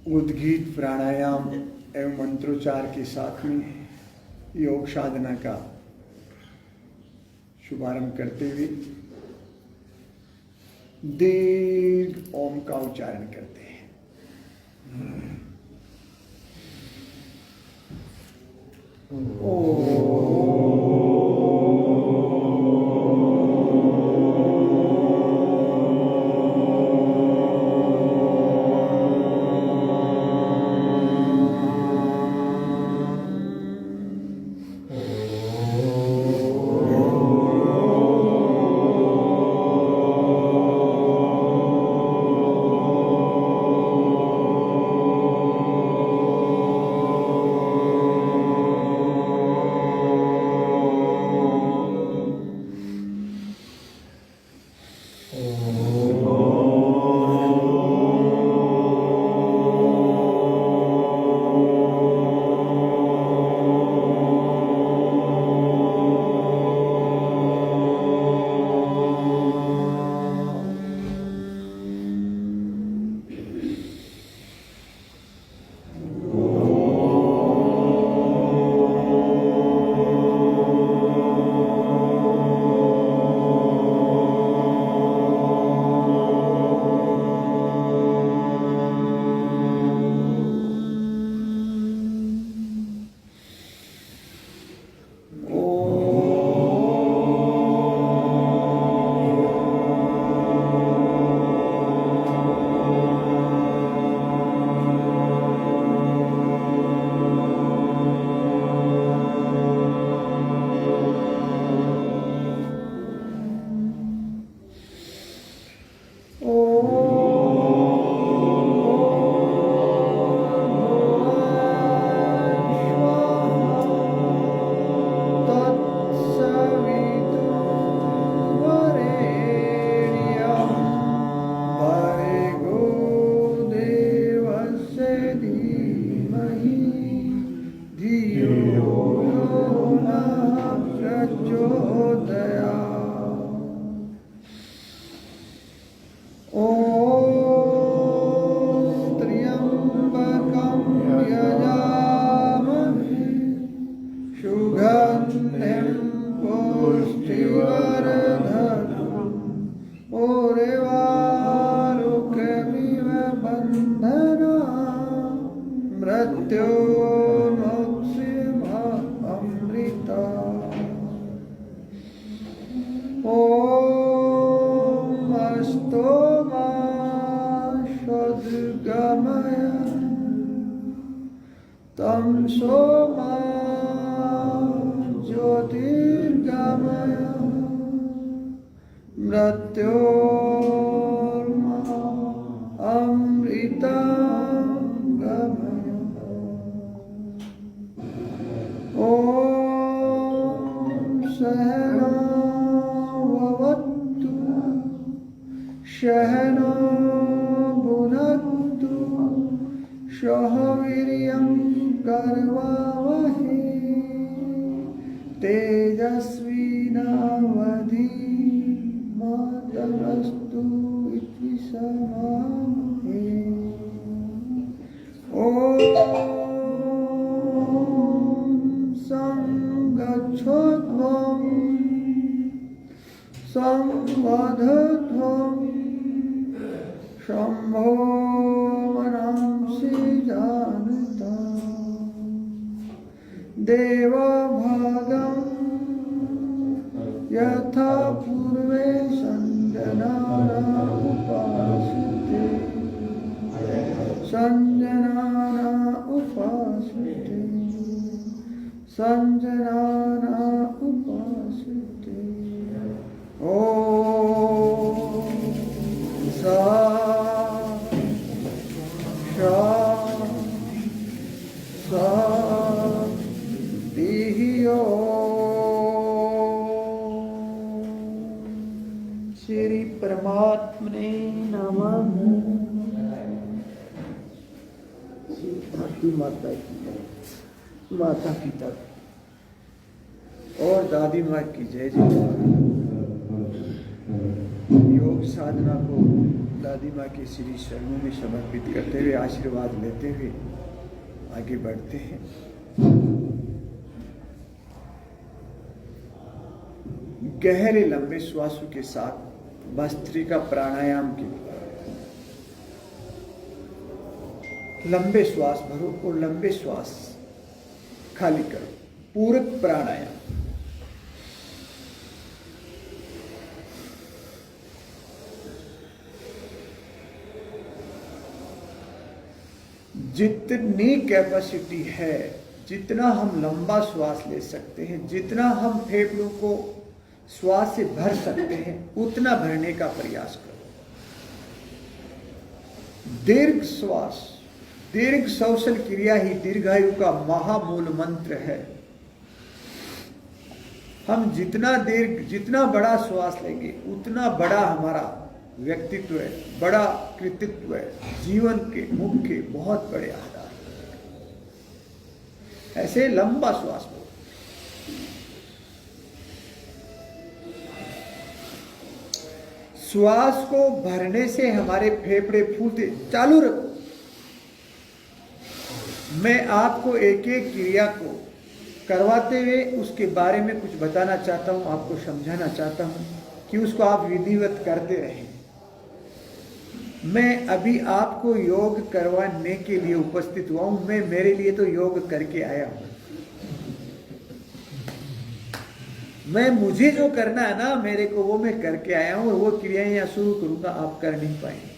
उद्गीत प्राणायाम एवं मंत्रोच्चार के साथ में योग साधना का शुभारंभ करते हुए दीर्घ ओम का उच्चारण करते हैं। माता पिता और दादी माँ की जय जय। योग साधना को दादी माँ के श्री चरणों में समर्पित करते हुए आशीर्वाद लेते हुए आगे बढ़ते हैं। गहरे लंबे श्वासों के साथ भस्त्रिका प्राणायाम के लंबे श्वास भरो और लंबे श्वास खाली करो। पूरक प्राणायाम। जितनी कैपेसिटी है, जितना हम लंबा श्वास ले सकते हैं, जितना हम फेफड़ों को श्वास से भर सकते हैं, उतना भरने का प्रयास करो। दीर्घ श्वास, दीर्घ श्वसन क्रिया ही दीर्घायु का महामूल मंत्र है। हम जितना बड़ा श्वास लेंगे उतना बड़ा हमारा व्यक्तित्व है, बड़ा कृतित्व है, जीवन के मुख्य बहुत बड़े आधार। ऐसे लंबा श्वास लो। श्वास को भरने से हमारे फेफड़े फूलते। चालू रखो। मैं आपको एक एक क्रिया को करवाते हुए उसके बारे में कुछ बताना चाहता हूं, आपको समझाना चाहता हूं कि उसको आप विधिवत करते रहें। मैं अभी आपको योग करवाने के लिए उपस्थित हुआ हूं। मैं मेरे लिए तो योग करके आया हूं। मुझे जो करना है ना, मेरे को वो मैं करके आया हूं और वो क्रियाएं यहाँ शुरू करूंगा, आप कर नहीं पाएंगे।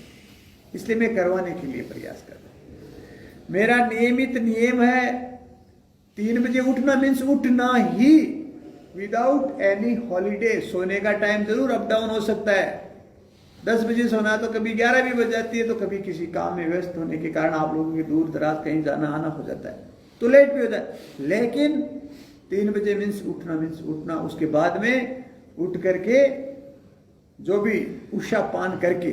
इसलिए मैं करवाने के लिए प्रयास कर रहा हूं। मेरा नियमित नियम है 3 बजे उठना, मीन्स उठना ही, विदाउट एनी हॉलीडे। सोने का टाइम जरूर अप डाउन हो सकता है। 10 बजे सोना तो कभी 11 भी बज जाती है, तो कभी किसी काम में व्यस्त होने के कारण आप लोगों के दूर दराज कहीं जाना आना हो जाता है तो लेट भी हो जाता है। लेकिन 3 बजे मीन्स उठना। उसके बाद में उठ करके जो भी उषा पान करके,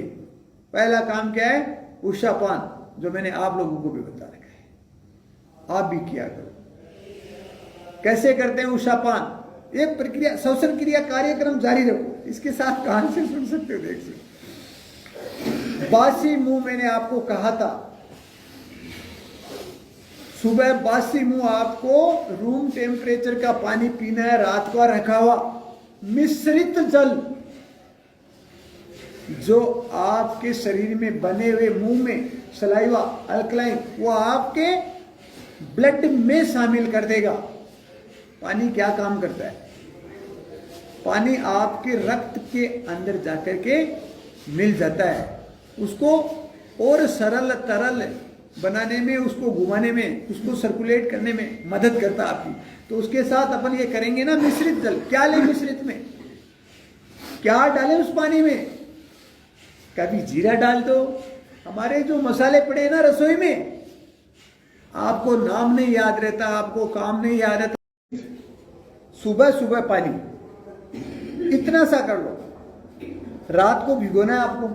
पहला काम क्या है? उषा पान, जो मैंने आप लोगों को भी बता रखा है, आप भी किया करो। कैसे करते हैं उषा पान? एक प्रक्रिया, श्वसन क्रिया कार्यक्रम जारी रखो। इसके साथ कान से सुन सकते हो, देख सकते। बासी मुंह मैंने आपको कहा था, सुबह बासी मुंह आपको रूम टेम्परेचर का पानी पीना है, रात को रखा हुआ मिश्रित जल जो आपके शरीर में बने हुए मुंह में सलाइवा अल्कलाइन, वो आपके ब्लड में शामिल कर देगा। पानी क्या काम करता है? पानी आपके रक्त के अंदर जाकर के मिल जाता है, उसको और सरल तरल बनाने में, उसको घुमाने में, उसको सर्कुलेट करने में मदद करता है आपकी। तो उसके साथ अपन ये करेंगे ना, मिश्रित जल। क्या ले मिश्रित में? क्या डालें उस पानी में? कभी जीरा डाल दो। हमारे जो मसाले पड़े ना रसोई में, आपको नाम नहीं याद रहता, आपको काम नहीं याद रहता। सुबह सुबह पानी इतना सा कर लो। रात को भिगोना है आपको।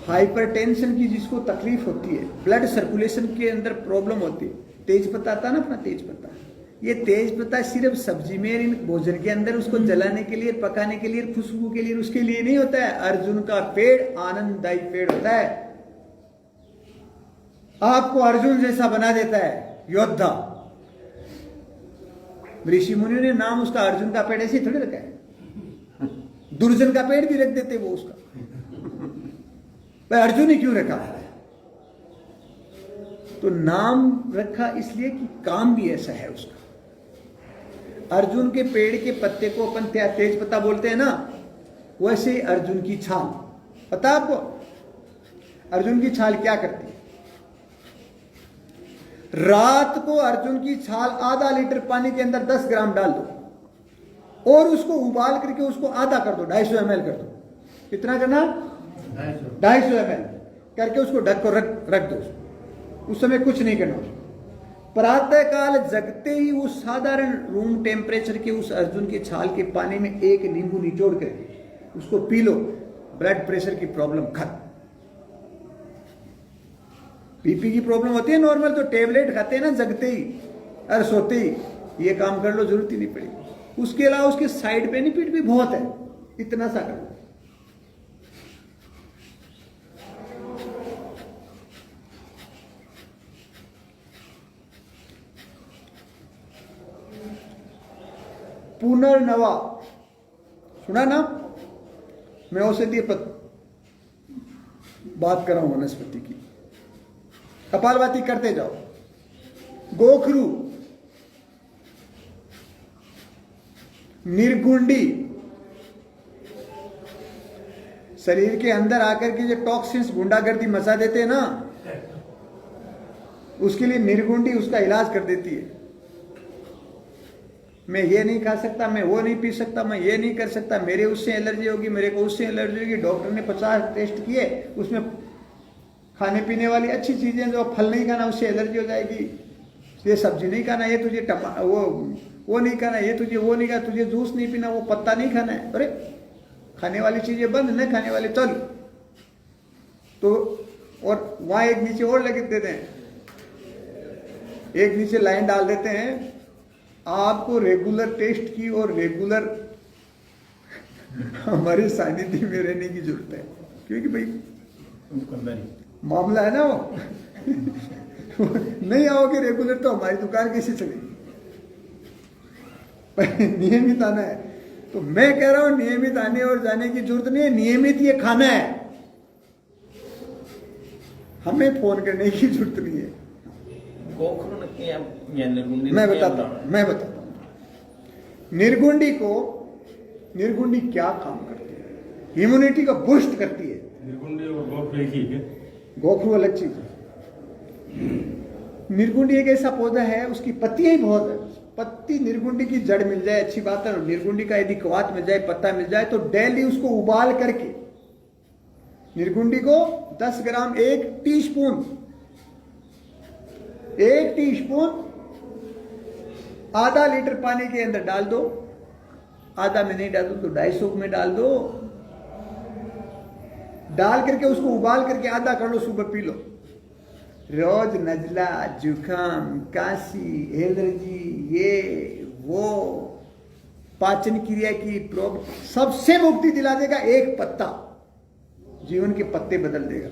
हाइपरटेंशन की जिसको तकलीफ होती है, ब्लड सर्कुलेशन के अंदर प्रॉब्लम होती है, तेज पत्ता आता ना अपना तेज पत्ता, ये तेज पत्ता सिर्फ सब्जी में, इन भोजन के अंदर उसको जलाने के लिए, पकाने के लिए, खुशबू के लिए, उसके लिए नहीं होता है। अर्जुन का पेड़ आनंददायी पेड़ होता है, आपको अर्जुन जैसा बना देता है, योद्धा। ऋषि मुनि ने नाम उसका अर्जुन का पेड़ ऐसे थोड़ी रखा है, दुर्जन का पेड़ भी रख देते वो उसका। भाई अर्जुन ही क्यों रखा? तो नाम रखा इसलिए कि काम भी ऐसा है उसका। अर्जुन के पेड़ के पत्ते को अपन तेज पत्ता बोलते हैं ना, वैसे अर्जुन की छाल, पता आपको अर्जुन की छाल क्या करती है? रात को अर्जुन की छाल आधा लीटर पानी के अंदर 10 ग्राम डाल दो और उसको उबाल करके उसको आधा कर दो, 250 ml कर दो। कितना करना? 250 ml करके उसको ढक कर रख दो। उस समय कुछ नहीं करना। प्रातः काल जगते ही उस साधारण रूम टेम्परेचर के उस अर्जुन की छाल के पानी में एक नींबू निचोड़ करके उसको पी लो, ब्लड प्रेशर की प्रॉब्लम खत्म। बीपी की प्रॉब्लम होती है नॉर्मल, तो टेबलेट खाते हैं ना जगते ही और सोते ही, ये काम कर लो, जरूरत ही नहीं पड़ेगी। उसके अलावा उसके साइड बेनिफिट भी बहुत है, इतना सा कर लो। पुनर्नवा, सुना ना? मैं औषधीय बात कर रहा हूं वनस्पति की। कपालभाति करते जाओ। गोखरू, निर्गुंडी, शरीर के अंदर आकर के जो टॉक्सिन्स गुंडागर्दी मचा देते हैं ना, उसके लिए निर्गुंडी उसका इलाज कर देती है। मैं ये नहीं खा सकता, मैं वो नहीं पी सकता, मैं ये नहीं कर सकता, मेरे उससे एलर्जी होगी, मेरे को उससे एलर्जी होगी। डॉक्टर ने 50 टेस्ट किए, उसमें खाने पीने वाली अच्छी चीजें, जो फल नहीं खाना उससे एलर्जी हो जाएगी, ये सब्जी नहीं खाना, ये तुझे वो नहीं खाना, ये तुझे वो नहीं खाना, तुझे जूस नहीं पीना, वो पत्ता नहीं खाना है। अरे खाने वाली चीजें बंद, न खाने वाले चल। तो और वहां एक नीचे और लगे देते हैं, एक नीचे लाइन डाल देते हैं, आपको रेगुलर टेस्ट की और रेगुलर हमारे सानिध्य में रहने की जरूरत है। क्योंकि भाई मामला है ना वो नहीं आओगे रेगुलर तो हमारी दुकान कैसे चलेगी? नियमित आना है। तो मैं कह रहा हूं नियमित आने और जाने की जरूरत नहीं है, नियमित ये खाना है, हमें फोन करने की जरूरत नहीं है। मैं बताता हूं निर्गुंडी क्या काम करती है। इम्यूनिटी को बूस्ट करती है। निर्गुंडी और गोखरू एक ही है? गोखरू अलग चीज है। निर्गुंडी एक ऐसा पौधा है, उसकी पत्तियां ही बहुत है। पत्ती निर्गुंडी की जड़ मिल जाए अच्छी बात है, निर्गुंडी का यदि कवात मिल जाए, पत्ता मिल जाए, तो डेली उसको उबाल करके निर्गुंडी को 10 ग्राम, 1 टीस्पून आधा लीटर पानी के अंदर डाल दो। आधा में नहीं डाल दो तो 250 में डाल दो। डाल करके उसको उबाल करके आधा कर लो, सुबह पी लो। रोज नजला, जुकाम, काशी, एलर्जी, ये वो, पाचन क्रिया की प्रॉब्लम सबसे मुक्ति दिला देगा। एक पत्ता जीवन के पत्ते बदल देगा,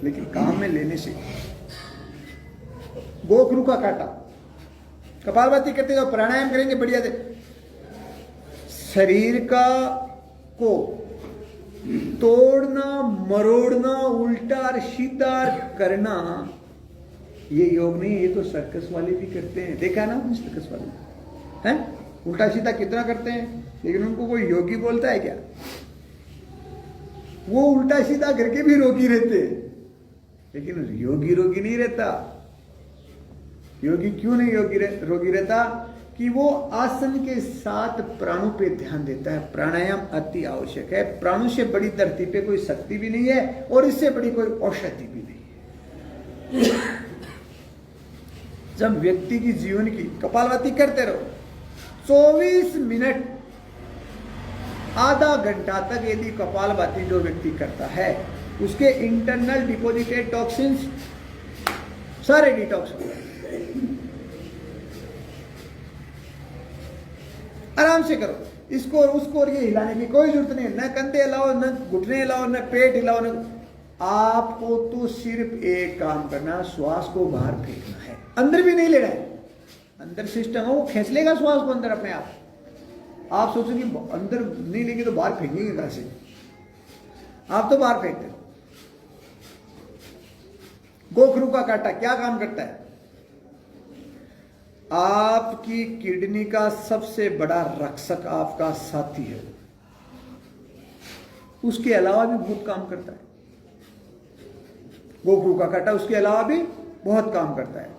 लेकिन काम में लेने से। गोखरू का कांटा, कपालभाति करते जाओ, प्राणायाम करेंगे बढ़िया से। शरीर का को तोड़ना, मरोड़ना, उल्टा सीधा करना ये योग नहीं, ये तो सर्कस वाले भी करते हैं। देखा ना सर्कस वाले हैं, उल्टा सीधा कितना करते हैं, लेकिन उनको कोई योगी बोलता है क्या? वो उल्टा सीधा करके भी रोगी रहते हैं, लेकिन योगी रोगी नहीं रहता। योगी क्यों नहीं रोगी रहता? कि वो आसन के साथ प्राणों पे ध्यान देता है। प्राणायाम अति आवश्यक है। प्राणों से बड़ी धरती पे कोई शक्ति भी नहीं है और इससे बड़ी कोई औषधि भी नहीं है। जब व्यक्ति की जीवन की कपालभाति करते रहो 24 मिनट, आधा घंटा तक यदि कपालभाति जो व्यक्ति करता है, उसके इंटरनल डिपोजिटेड टॉक्सिन्स सारे डिटॉक्स हो गए। आराम से करो इसको और उसको, और ये हिलाने की कोई जरूरत नहीं है। न कंधे हिलाओ, न घुटने हिलाओ, न पेट हिलाओ, न आपको तो सिर्फ एक काम करना, श्वास को बाहर फेंकना है, अंदर भी नहीं लेना है। अंदर सिस्टम है, वो खींच लेगा श्वास को अंदर अपने आप। आप सोचोगे अंदर नहीं लेंगे तो बाहर फेंकेंगे कहां से? आप तो बाहर फेंकते। गोखरू का कांटा क्या काम करता है? आपकी किडनी का सबसे बड़ा रक्षक आपका साथी है, उसके अलावा भी बहुत काम करता है। गोखरू का कांटा उसके अलावा भी बहुत काम करता है।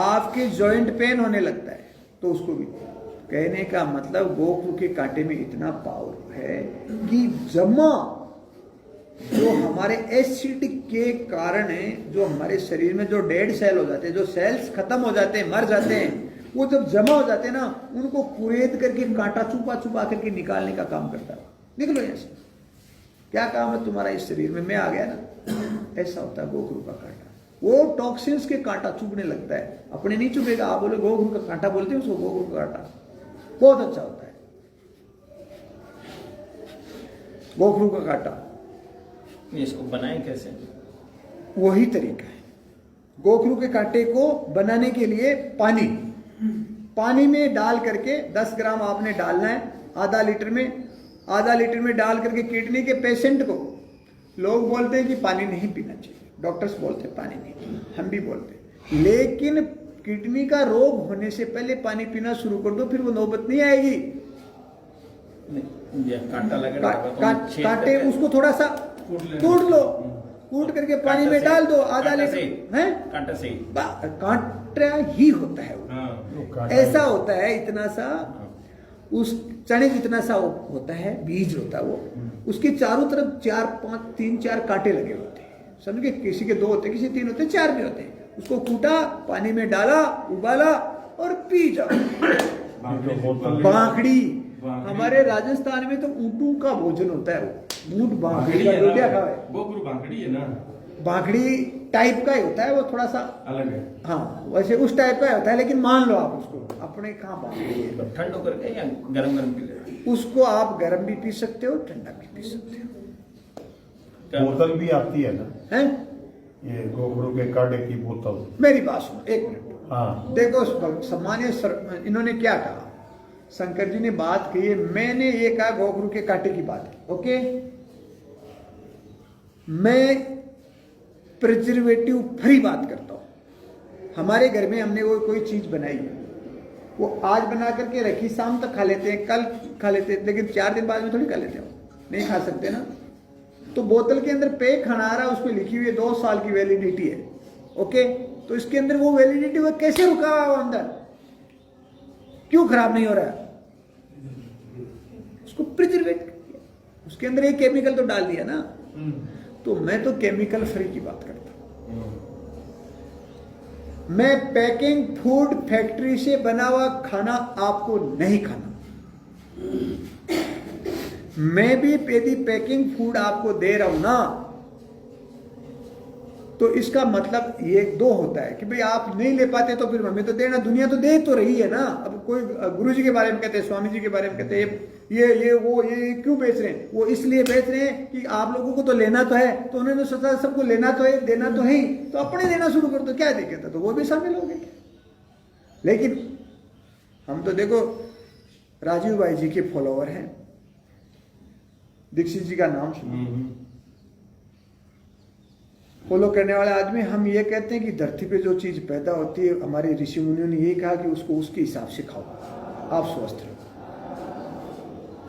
आपके जॉइंट पेन होने लगता है तो उसको भी। कहने का मतलब गोखरू के कांटे में इतना पावर है कि जमा जो हमारे एसिड के कारण है, जो हमारे शरीर में जो डेड सेल हो जाते हैं, जो सेल्स खत्म हो जाते हैं, मर जाते हैं, वो जब जमा हो जाते हैं ना, उनको कुरेद करके कांटा चुपा चुपा करके निकालने का काम करता है। निकलो यहाँ से, क्या काम है तुम्हारा इस शरीर में? मैं आ गया ना। ऐसा होता है गोखरू का कांटा। वो टॉक्सिन्स के कांटा चुभने लगता है, अपने नहीं चुभेगा। आप बोले गोखरू का कांटा बोलते हैं उसको, गोखरू का कांटा बहुत अच्छा होता है। गोखरू का कांटा इसको बनाए कैसे? वही तरीका है। गोखरू के कांटे को बनाने के लिए पानी पानी में डाल करके 10 ग्राम आपने डालना है आधा लीटर में डाल करके किडनी के पेशेंट को, लोग बोलते हैं कि पानी नहीं पीना चाहिए, डॉक्टर्स बोलते हैं पानी नहीं पीना, हम भी बोलते हैं, लेकिन किडनी का रोग होने से पहले पानी पीना शुरू कर दो, फिर वो नौबत नहीं आएगी। ये कांटा लगेगा कांटे उसको थोड़ा सा कूट लो, कूट करके पानी में डाल दो आधा लीटर है, कांटा से कांटा ही होता है वो, ऐसा होता है इतना सा, उस चने जितना सा होता है, बीज होता है वो, उसके चारों तरफ 3-4 कांटे लगे होते हैं, समझ गए? किसी के 2 होते हैं, किसी 3 होते हैं, 4 भी होते हैं। उसको कूटा, पानी में डाला, उबाला और पी जाओ। बांखड़ी, हमारे राजस्थान में तो ऊँटों का भोजन होता है, वो ऊँट बांखड़ी का लोटिया खावे, वो बांखड़ी है ना, बांखड़ी टाइप का ही होता है, वो थोड़ा सा अलग है। हाँ, वैसे उस टाइप का होता है, लेकिन मान लो आप उसको, अपने कहाँ बांखड़ी है, ठंड होकर के या गरम गरम पी ले, उसको आप गर्म भी पी सकते हो, ठंडा भी पी सकते हो। बोतल भी आती है ना, हैं? ये गोखरू के काढ़े की बोतल। मेरी बात सुनो 1 मिनट। हाँ, देखो सम्मानीय इन्होंने क्या कहा, शंकर जी ने बात कही है, मैंने ये कहा गोखरू के कांटे की बात की, ओके? मैं प्रिजर्वेटिव फ्री बात करता हूं। हमारे घर में हमने वो कोई चीज बनाई है, वो आज बना करके रखी, शाम तक खा लेते हैं, कल खा लेते हैं, लेकिन 4 दिन बाद में थोड़ी खा लेते हो, नहीं खा सकते ना। तो बोतल के अंदर पे खाना आ रहा है, उस पर लिखी हुई है 2 साल की वैलिडिटी है, ओके? तो इसके अंदर वो वैलिडिटी वो कैसे रुका हुआ है अंदर, क्यों खराब नहीं हो रहा है? उसको प्रिजर्वेट किया, उसके अंदर एक केमिकल तो डाल दिया ना। तो मैं तो केमिकल फ्री की बात करता हूं। मैं पैकिंग फूड फैक्ट्री से बना हुआ खाना आपको नहीं खाना। मैं भी यदि पैकिंग फूड आपको दे रहा हूं ना, तो इसका मतलब ये 2 होता है कि भाई आप नहीं ले पाते तो फिर हमें तो देना, दुनिया तो दे तो रही है ना। अब कोई गुरु जी के बारे में कहते हैं, स्वामी जी के बारे में कहते हैं, ये क्यों बेच रहे हैं? वो इसलिए बेच रहे हैं कि आप लोगों को तो लेना तो है, तो उन्होंने सोचा सबको लेना तो है, देना तो है ही, तो अपने देना शुरू कर दो, क्या दिक्कत है? तो वो भी शामिल हो गए। लेकिन हम तो देखो राजीव भाई जी के फॉलोअर हैं, दीक्षित जी का नाम सुनो, फॉलो करने वाले आदमी। हम ये कहते हैं कि धरती पे जो चीज पैदा होती है, हमारे ऋषि मुनियों ने ये कहा कि उसको उसके हिसाब से खाओ, आप स्वस्थ रहो।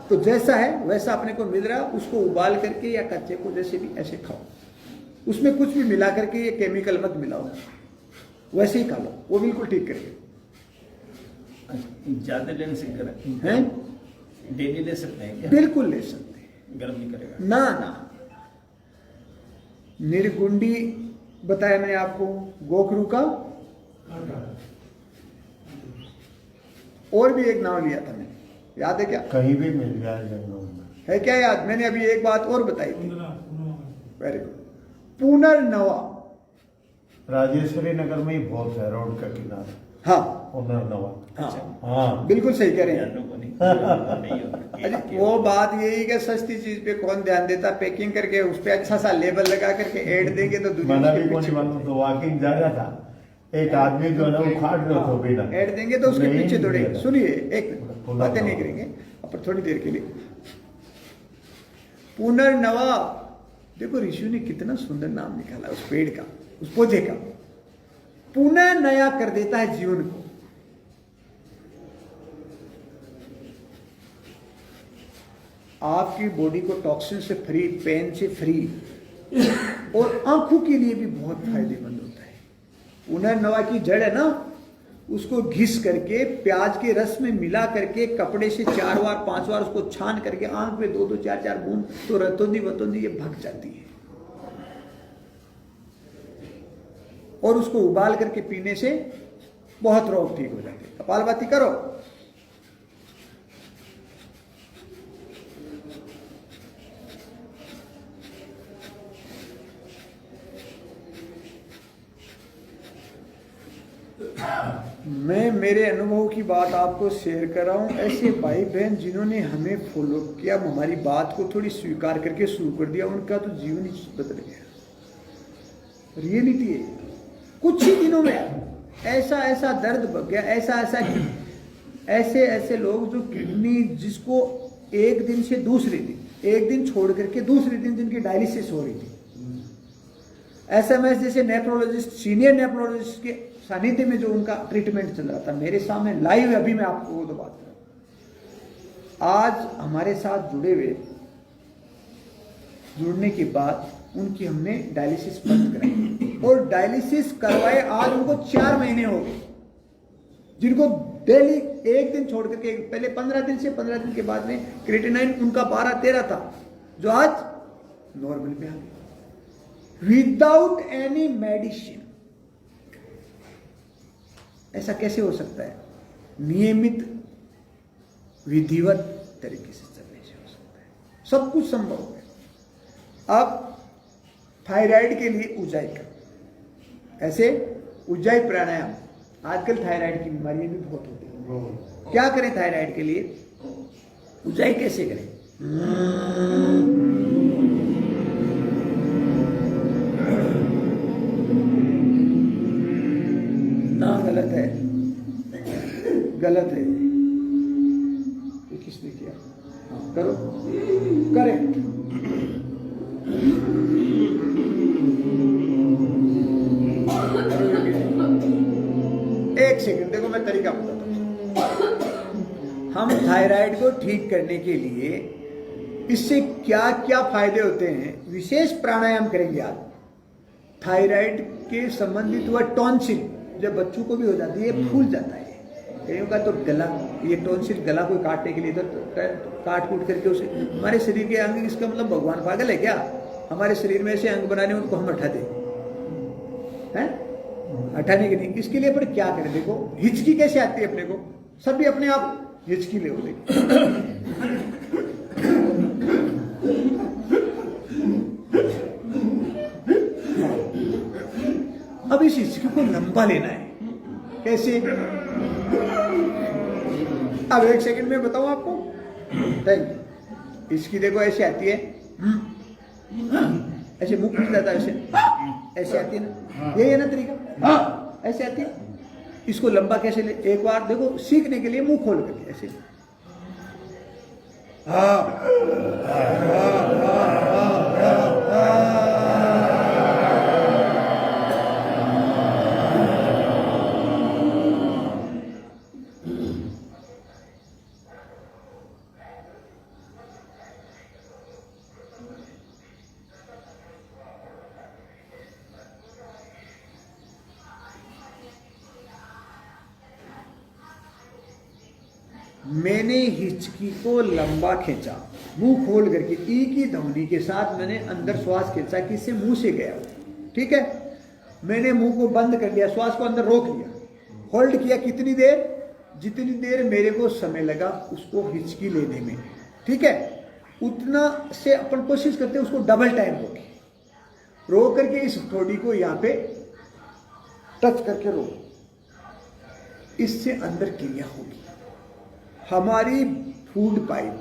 तो जैसा है वैसा अपने को मिल रहा, उसको उबाल करके या कच्चे को जैसे भी ऐसे खाओ, उसमें कुछ भी मिला करके ये केमिकल मत मिलाओ, वैसे ही खा लो, वो बिल्कुल ठीक करेगा। ज्यादा लेने से हैं? डेली ले सकते हैं क्या? बिल्कुल ले सकते हैं, गर्म नहीं करेगा ना। निर्गुंडी बताया मैंने आपको, गोखरू का और भी एक नाम लिया था मैंने, याद है क्या? कहीं भी मिल जाए जंगलों में, है क्या याद? मैंने अभी एक बात और बताई थी, वेरी गुड, पुनर्नवा। राजेश्वरी नगर में ही बहुत है, रोड का किनारा। हाँ, पुनर्नवा। हाँ, हाँ, बिल्कुल सही कह रहे हैं। नहीं अरे वो बात यही कि सस्ती चीज पे कौन ध्यान देता, पैकिंग करके उस पे अच्छा सा लेबल लगा करके ऐड देंगे तो दुनिया मैंने उसके भी पीछे, कोई मालूम तो वॉकिंग जा रहा था, एक आदमी जो है ना वो खाट रहा था बिना ऐड देंगे तो उसके नहीं पीछे दौड़ेंगे। दिया। सुनिए, एक मिनट, बातें नहीं करेंगे पर थोड़ी देर के लिए। पुनर्नवा, देखो ऋषि ने कितना सुंदर नाम निकाला उस पेड़ का, उस पौधे का। पुनः नया कर देता है जीवन को। आपकी बॉडी को टॉक्सिन से फ्री, पेन से फ्री, और आंखों के लिए भी बहुत फायदेमंद होता है। पुनर्नवा की जड़ है ना, उसको घिस करके प्याज के रस में मिला करके कपड़े से 4 बार 5 बार उसको छान करके आंख में 2-2 4-4 बूंद, तो रतौंधी वतौंधी ये भग जाती है। और उसको उबाल करके पीने से बहुत रोग ठीक हो जाते हैं। कपालभाति करो, मैं मेरे अनुभव की बात आपको शेयर कर रहा हूँ। ऐसे भाई बहन जिन्होंने हमें फॉलो किया, हमारी बात को थोड़ी स्वीकार करके शुरू कर दिया, उनका तो जीवन ही बदल गया। रियलिटी है, कुछ ही दिनों में ऐसा ऐसा दर्द भग गया, ऐसा ऐसा ऐसे ऐसे लोग जो किडनी, जिसको एक दिन से दूसरे दिन, एक दिन छोड़ करके दूसरे दिन जिनकी डायलिसिस हो रही थी, एसएमएस जैसे नेफ्रोलॉजिस्ट, सीनियर नेफ्रोलॉजिस्ट के सानिध्य में जो उनका ट्रीटमेंट चल रहा था, मेरे सामने लाइव अभी मैं आपको वो बात कर रहा हूं। आज हमारे साथ जुड़ने के बाद उनकी हमने डायलिसिस बंद कराई, और डायलिसिस करवाए आज उनको 4 महीने हो गए, जिनको डेली एक दिन छोड़ करके, पहले 15 दिन से 15 दिन के बाद में क्रिएटिनाइन उनका 12-13 था, जो आज नॉर्मल पे आ गया विदाउट एनी मेडिसिन। ऐसा कैसे हो सकता है? नियमित विधिवत तरीके से चलने से हो सकता है, सब कुछ संभव है। अब थायराइड के लिए उज्जाई का, ऐसे उज्जाई प्राणायाम, आजकल थायराइड की बीमारियां भी बहुत होती है। क्या करें थायराइड के लिए? उज्जाई कैसे करें? ना, गलत है, गलत है, ये किसने किया? करो, करेक्ट। एक सेकंड, देखो मैं तरीका बताता हूं। हम थायराइड को ठीक करने के लिए इससे क्या क्या फायदे होते हैं, विशेष प्राणायाम करेंगे आज। थायराइड के संबंधित हुआ टॉन्सिल, जब बच्चों को भी हो जाती है, फूल जाता है कईयों का तो गला, ये टॉन्सिल गला को काटने के लिए इधर काट कूट करके उसे, हमारे शरीर के अंग, इसका मतलब भगवान पागल है क्या? हमारे शरीर में ऐसे अंग बनाने, उनको हम हटा दें, हैं? हटाने के नहीं, इसके लिए पर क्या करें? देखो हिचकी कैसे आती है अपने को, सब भी अपने आप हिचकी ले हो। अब इस हिचकी को लंबा लेना है, कैसे? अब एक सेकंड में बताऊं आपको। हिचकी देखो ऐसे आती है, ऐसे मुंह खुल जाता है, ऐसे आती है ना, यही है ना तरीका, ऐसे आती है। इसको लंबा कैसे ले? एक बार देखो सीखने के लिए मुंह खोल करके ऐसे, मैंने हिचकी को लंबा खींचा, मुंह खोल करके, ई की ध्वनि के साथ मैंने अंदर श्वास खींचा कि इससे मुंह से गया, ठीक है? मैंने मुंह को बंद कर लिया, श्वास को अंदर रोक लिया, होल्ड किया। कितनी देर? जितनी देर मेरे को समय लगा उसको हिचकी लेने में, ठीक है? उतना से अपन कोशिश करते हैं उसको डबल टाइम रोक करके इस थोड़ी को यहाँ पे टच करके रोक, इससे अंदर क्रिया होगी। हमारी फूड पाइप,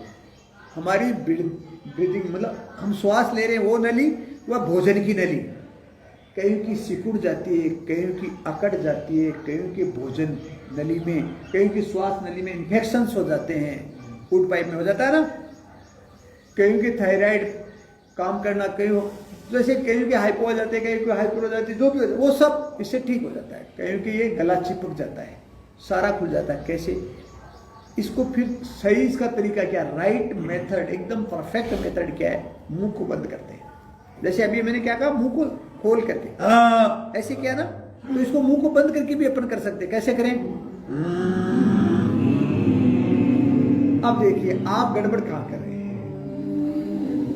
हमारी ब्रीदिंग, मतलब हम श्वास ले रहे हैं वो नली, वह भोजन की नली, कहीं की सिकुड़ जाती है, कहीं की अकड़ जाती है, कहीं के भोजन नली में, कहीं की श्वास नली में इन्फेक्शंस हो जाते हैं, फूड पाइप में हो जाता है ना, कहीं की थायराइड काम करना, कहीं जैसे कहीं के हाइपो हो जाते हैं, कहीं के हाइपर हो जाती है, जो भी हो जाता है वो सब इससे ठीक हो जाता है। कहीं कि ये गला चिपक जाता है, सारा खुल जाता है। कैसे? इसको फिर सही, इसका तरीका क्या? राइट मेथड, एकदम परफेक्ट मेथड क्या है? मुंह को बंद करते हैं, जैसे अभी मैंने क्या कहा, मुंह को खोल करके ऐसे किया ना, तो इसको मुंह को बंद करके भी अपन कर सकते हैं। कैसे करें? अब देखिए आप गड़बड़ कहां कर रहे हैं,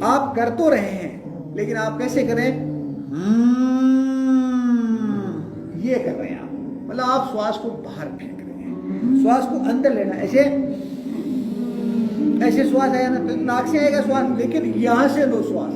आप कर तो रहे हैं लेकिन आप कैसे करें? ये कर रहे हैं आप, मतलब आप श्वास को बाहर फेंक रहे हैं, श्वास को अंदर लेना, ऐसे ऐसे श्वास आया ना, तो नाक से आएगा श्वास, लेकिन यहां से लो श्वास,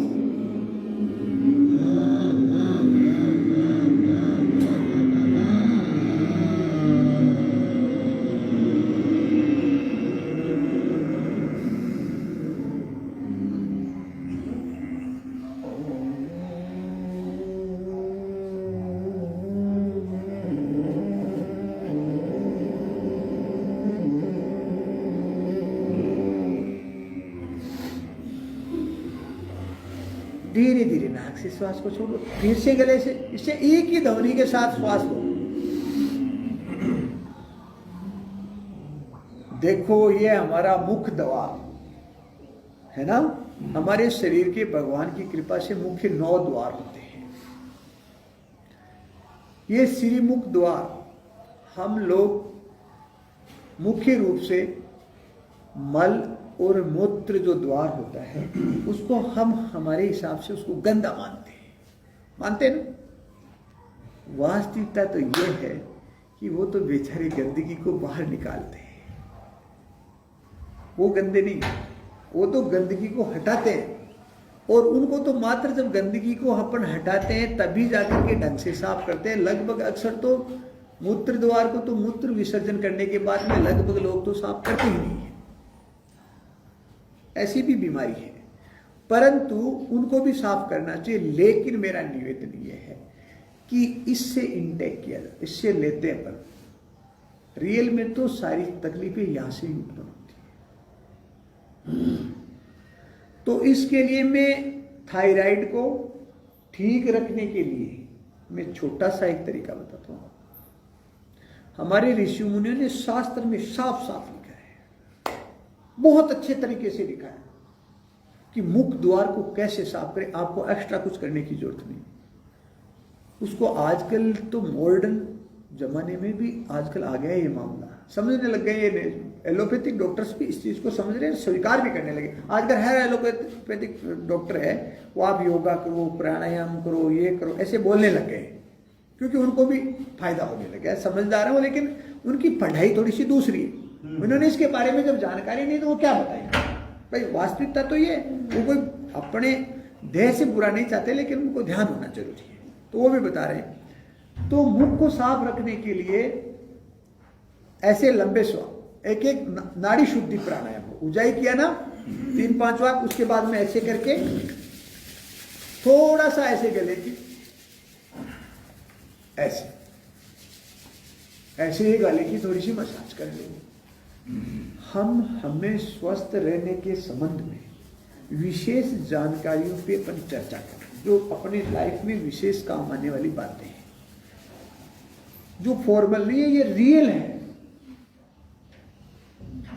धीरे धीरे नाक से श्वास को छोड़ो, फिर से गले से, इससे एक ही ध्वनि के साथ श्वास लो। देखो ये हमारा मुख्य द्वार है ना, हमारे शरीर के भगवान की कृपा से मुख्य 9 द्वार होते हैं। ये श्रीमुख द्वार हम लोग मुख्य रूप से मल और मूत्र जो द्वार होता है उसको हम हमारे हिसाब से उसको गंदा मानते हैं ना। वास्तविकता तो ये है कि वो तो बेचारे गंदगी को बाहर निकालते हैं, वो गंदे नहीं, वो तो गंदगी को हटाते हैं। और उनको तो मात्र जब गंदगी को अपन हटाते हैं तभी जाकर के ढंग से साफ करते हैं। लगभग अक्सर तो मूत्र द्वार को तो मूत्र विसर्जन करने के बाद में लगभग लोग तो साफ करते ही नहीं है, ऐसी भी बीमारी है, परंतु उनको भी साफ करना चाहिए। लेकिन मेरा निवेदन यह है कि इससे इंटेक किया जाए, इससे लेते हैं पर रियल में तो सारी तकलीफें यहां से ही उत्पन्न होती है। तो इसके लिए मैं थायराइड को ठीक रखने के लिए मैं छोटा सा एक तरीका बताता हूं। हमारे ऋषि मुनियों ने शास्त्र में साफ साफ लिखा है, बहुत अच्छे तरीके से लिखा है कि मुख द्वार को कैसे साफ करें। आपको एक्स्ट्रा कुछ करने की जरूरत नहीं। उसको आजकल तो मॉडर्न जमाने में भी आजकल आ गया है ये मामला, समझने लग गए। ये एलोपैथिक डॉक्टर्स भी इस चीज को समझ रहे हैं, स्वीकार भी करने लगे। आजकल हर एलोपैथिक डॉक्टर है वो आप योगा करो, प्राणायाम करो, ये करो, ऐसे बोलने लग गए, क्योंकि उनको भी फायदा होने लगा है, समझदार है वो। लेकिन उनकी पढ़ाई थोड़ी सी दूसरी है, उन्होंने इसके बारे में जब जानकारी नहीं तो वो क्या बताएंगे भाई। वास्तविकता तो ये, वो कोई अपने देह से बुरा नहीं चाहते, लेकिन उनको ध्यान होना जरूरी है, तो वो भी बता रहे हैं। तो मुख को साफ रखने के लिए ऐसे लंबे श्वास, एक एक नाड़ी शुद्धि प्राणायाम हो, उजाई किया ना 3-5 बार, उसके बाद में ऐसे करके थोड़ा सा ऐसे गले की ऐसे ऐसे ही गले की थोड़ी सी मसाज कर लेंगे। हमें स्वस्थ रहने के संबंध में विशेष जानकारियों पे अपन चर्चा करें, जो अपने लाइफ में विशेष काम आने वाली बातें हैं, जो फॉर्मल नहीं है, ये रियल है।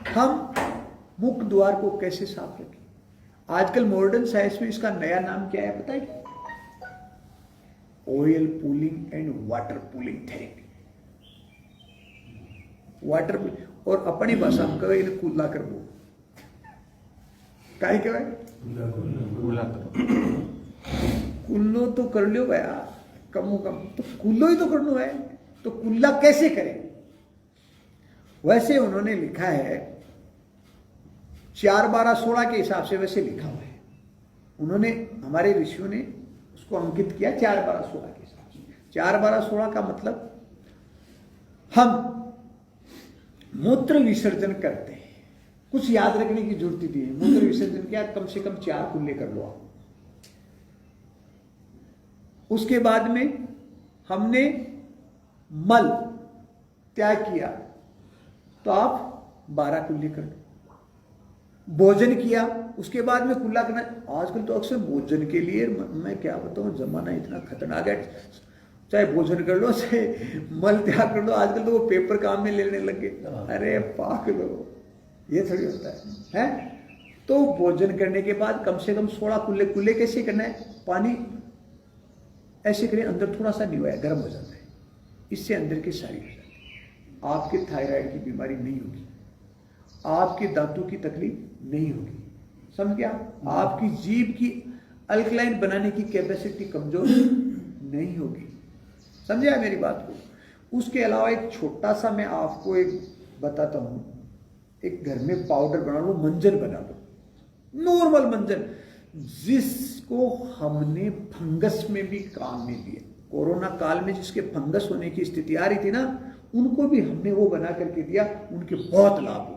हम मुख द्वार को कैसे साफ रखें? आजकल मॉडर्न साइंस में इसका नया नाम क्या है पता है? Oil pulling and water pulling therapy. Water और अपनी भाषा में कहे इन्हें कुल्ला कर दो, काहे कहवाय कुल्लो तो कर लो भैया, कमो कम तो कुल्लो ही तो करना है, तो कुल्ला कैसे करें? वैसे उन्होंने लिखा है 4-12-16 के हिसाब से वैसे लिखा हुआ है। उन्होंने, हमारे ऋषियों ने उसको अंकित किया 4-12-16 के हिसाब से। 4-12-16 का मतलब हम मूत्र विसर्जन करते हैं, कुछ याद रखने की जरूरत नहीं है। मूत्र विसर्जन क्या, कम से कम 4 कुल्ले कर लो आप। उसके बाद में हमने मल त्याग किया तो आप 12 कुल्ले कर लो। भोजन किया उसके बाद में कुल्ला करना। आजकल तो अक्सर भोजन के लिए, मैं क्या बताऊं, जमाना इतना खतरनाक है, चाहे भोजन कर लो चाहे मल त्याग कर लो, आजकल तो वो पेपर काम में लेने लगे। अरे पाक लो, ये थोड़ी होता है? तो भोजन करने के बाद कम से कम 16 कुल्ले। कुल्ले कैसे करना है? पानी ऐसे करें, अंदर थोड़ा सा निवाया, गर्म हो जाता है, इससे अंदर की सारी हो जाती है। आपके थायराइड की बीमारी नहीं होगी, आपके दांतों की तकलीफ नहीं होगी, समझ गया? आपकी जीभ की अल्कलाइन बनाने की कैपेसिटी कमजोर नहीं होगी, समझे मेरी बात को? उसके अलावा एक छोटा सा मैं आपको एक बताता हूं, एक घर में पाउडर बना लो, मंजन बना लो, नॉर्मल मंजन, जिसको हमने फंगस में भी काम में लिया। कोरोना काल में जिसके फंगस होने की स्थिति आ रही थी ना, उनको भी हमने वो बना करके दिया, उनके बहुत लाभ हुआ।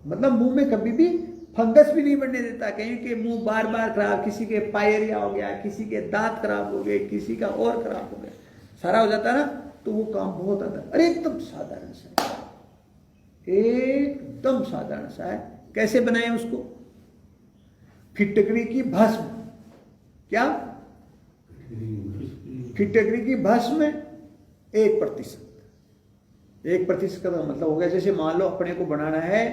मतलब मुंह में कभी भी फंगस भी नहीं बढ़ने देता, कहीं के मुंह बार बार खराब, किसी के पायरिया हो गया, किसी के दांत खराब हो गए, किसी का और खराब हो गया, सारा हो जाता ना, तो वो काम बहुत आता है। अरे एकदम साधारण सा है, एकदम साधारण सा है। कैसे बनाए उसको? फिटकरी की भस्म, क्या फिटकरी की भस्म 1%। 1% का मतलब हो गया, जैसे मान लो अपने को बनाना है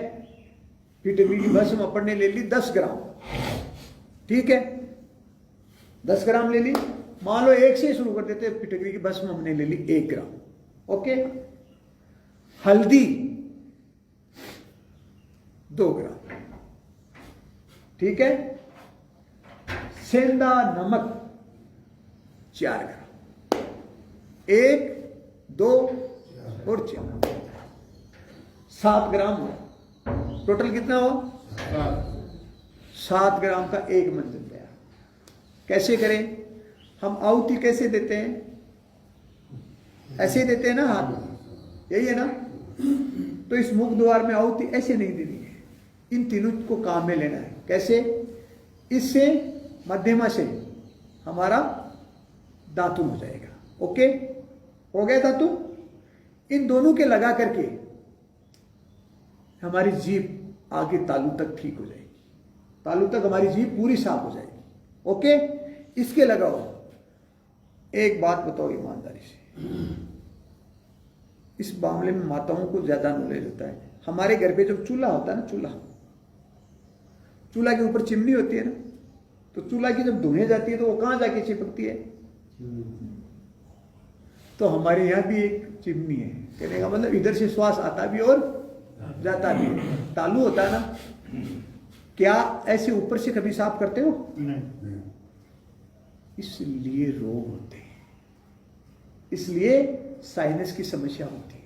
फिटकरी की भस्म, अपन ने ले ली 10 ग्राम, ठीक है, 10 ग्राम ले ली। मान लो 1 से शुरू कर देते, फिटकरी की भस्म हमने ले ली 1 ग्राम, ओके। हल्दी 2 ग्राम, ठीक है। सेंधा नमक 4 ग्राम, 1, 2 और 4, 7 ग्राम हुआ। टोटल कितना हो? 7 ग्राम का एक मंजन तैयार। कैसे करें हम? आहुति कैसे देते हैं? ऐसे ही देते हैं ना, हाथ, यही है ना। तो इस मुख द्वार में आहुति ऐसे नहीं देनी है, इन तीनों को काम में लेना है। कैसे? इससे मध्यमा से हमारा दातुन हो जाएगा, ओके, हो गया दातुन। इन दोनों के लगा करके हमारी जीभ आगे तालू तक ठीक हो जाएगी, तालू तक हमारी जीभ पूरी साफ हो जाएगी, ओके। इसके लगाओ। एक बात बताओ ईमानदारी से, इस मामले में माताओं को ज्यादा नॉलेज होता है। हमारे घर पे जब चूल्हा होता है ना, चूल्हा के ऊपर चिमनी होती है ना, तो चूल्हा की जब धुएं जाती है तो वो कहां जाके चिपकती है? तो हमारे यहां भी एक चिमनी है, कहने का मतलब इधर से श्वास आता भी और जाता भी है। तालू होता है ना, क्या ऐसे ऊपर से कभी साफ करते हो? नहीं। इसलिए रोग होते हैं, इसलिए साइनस की समस्या होती है।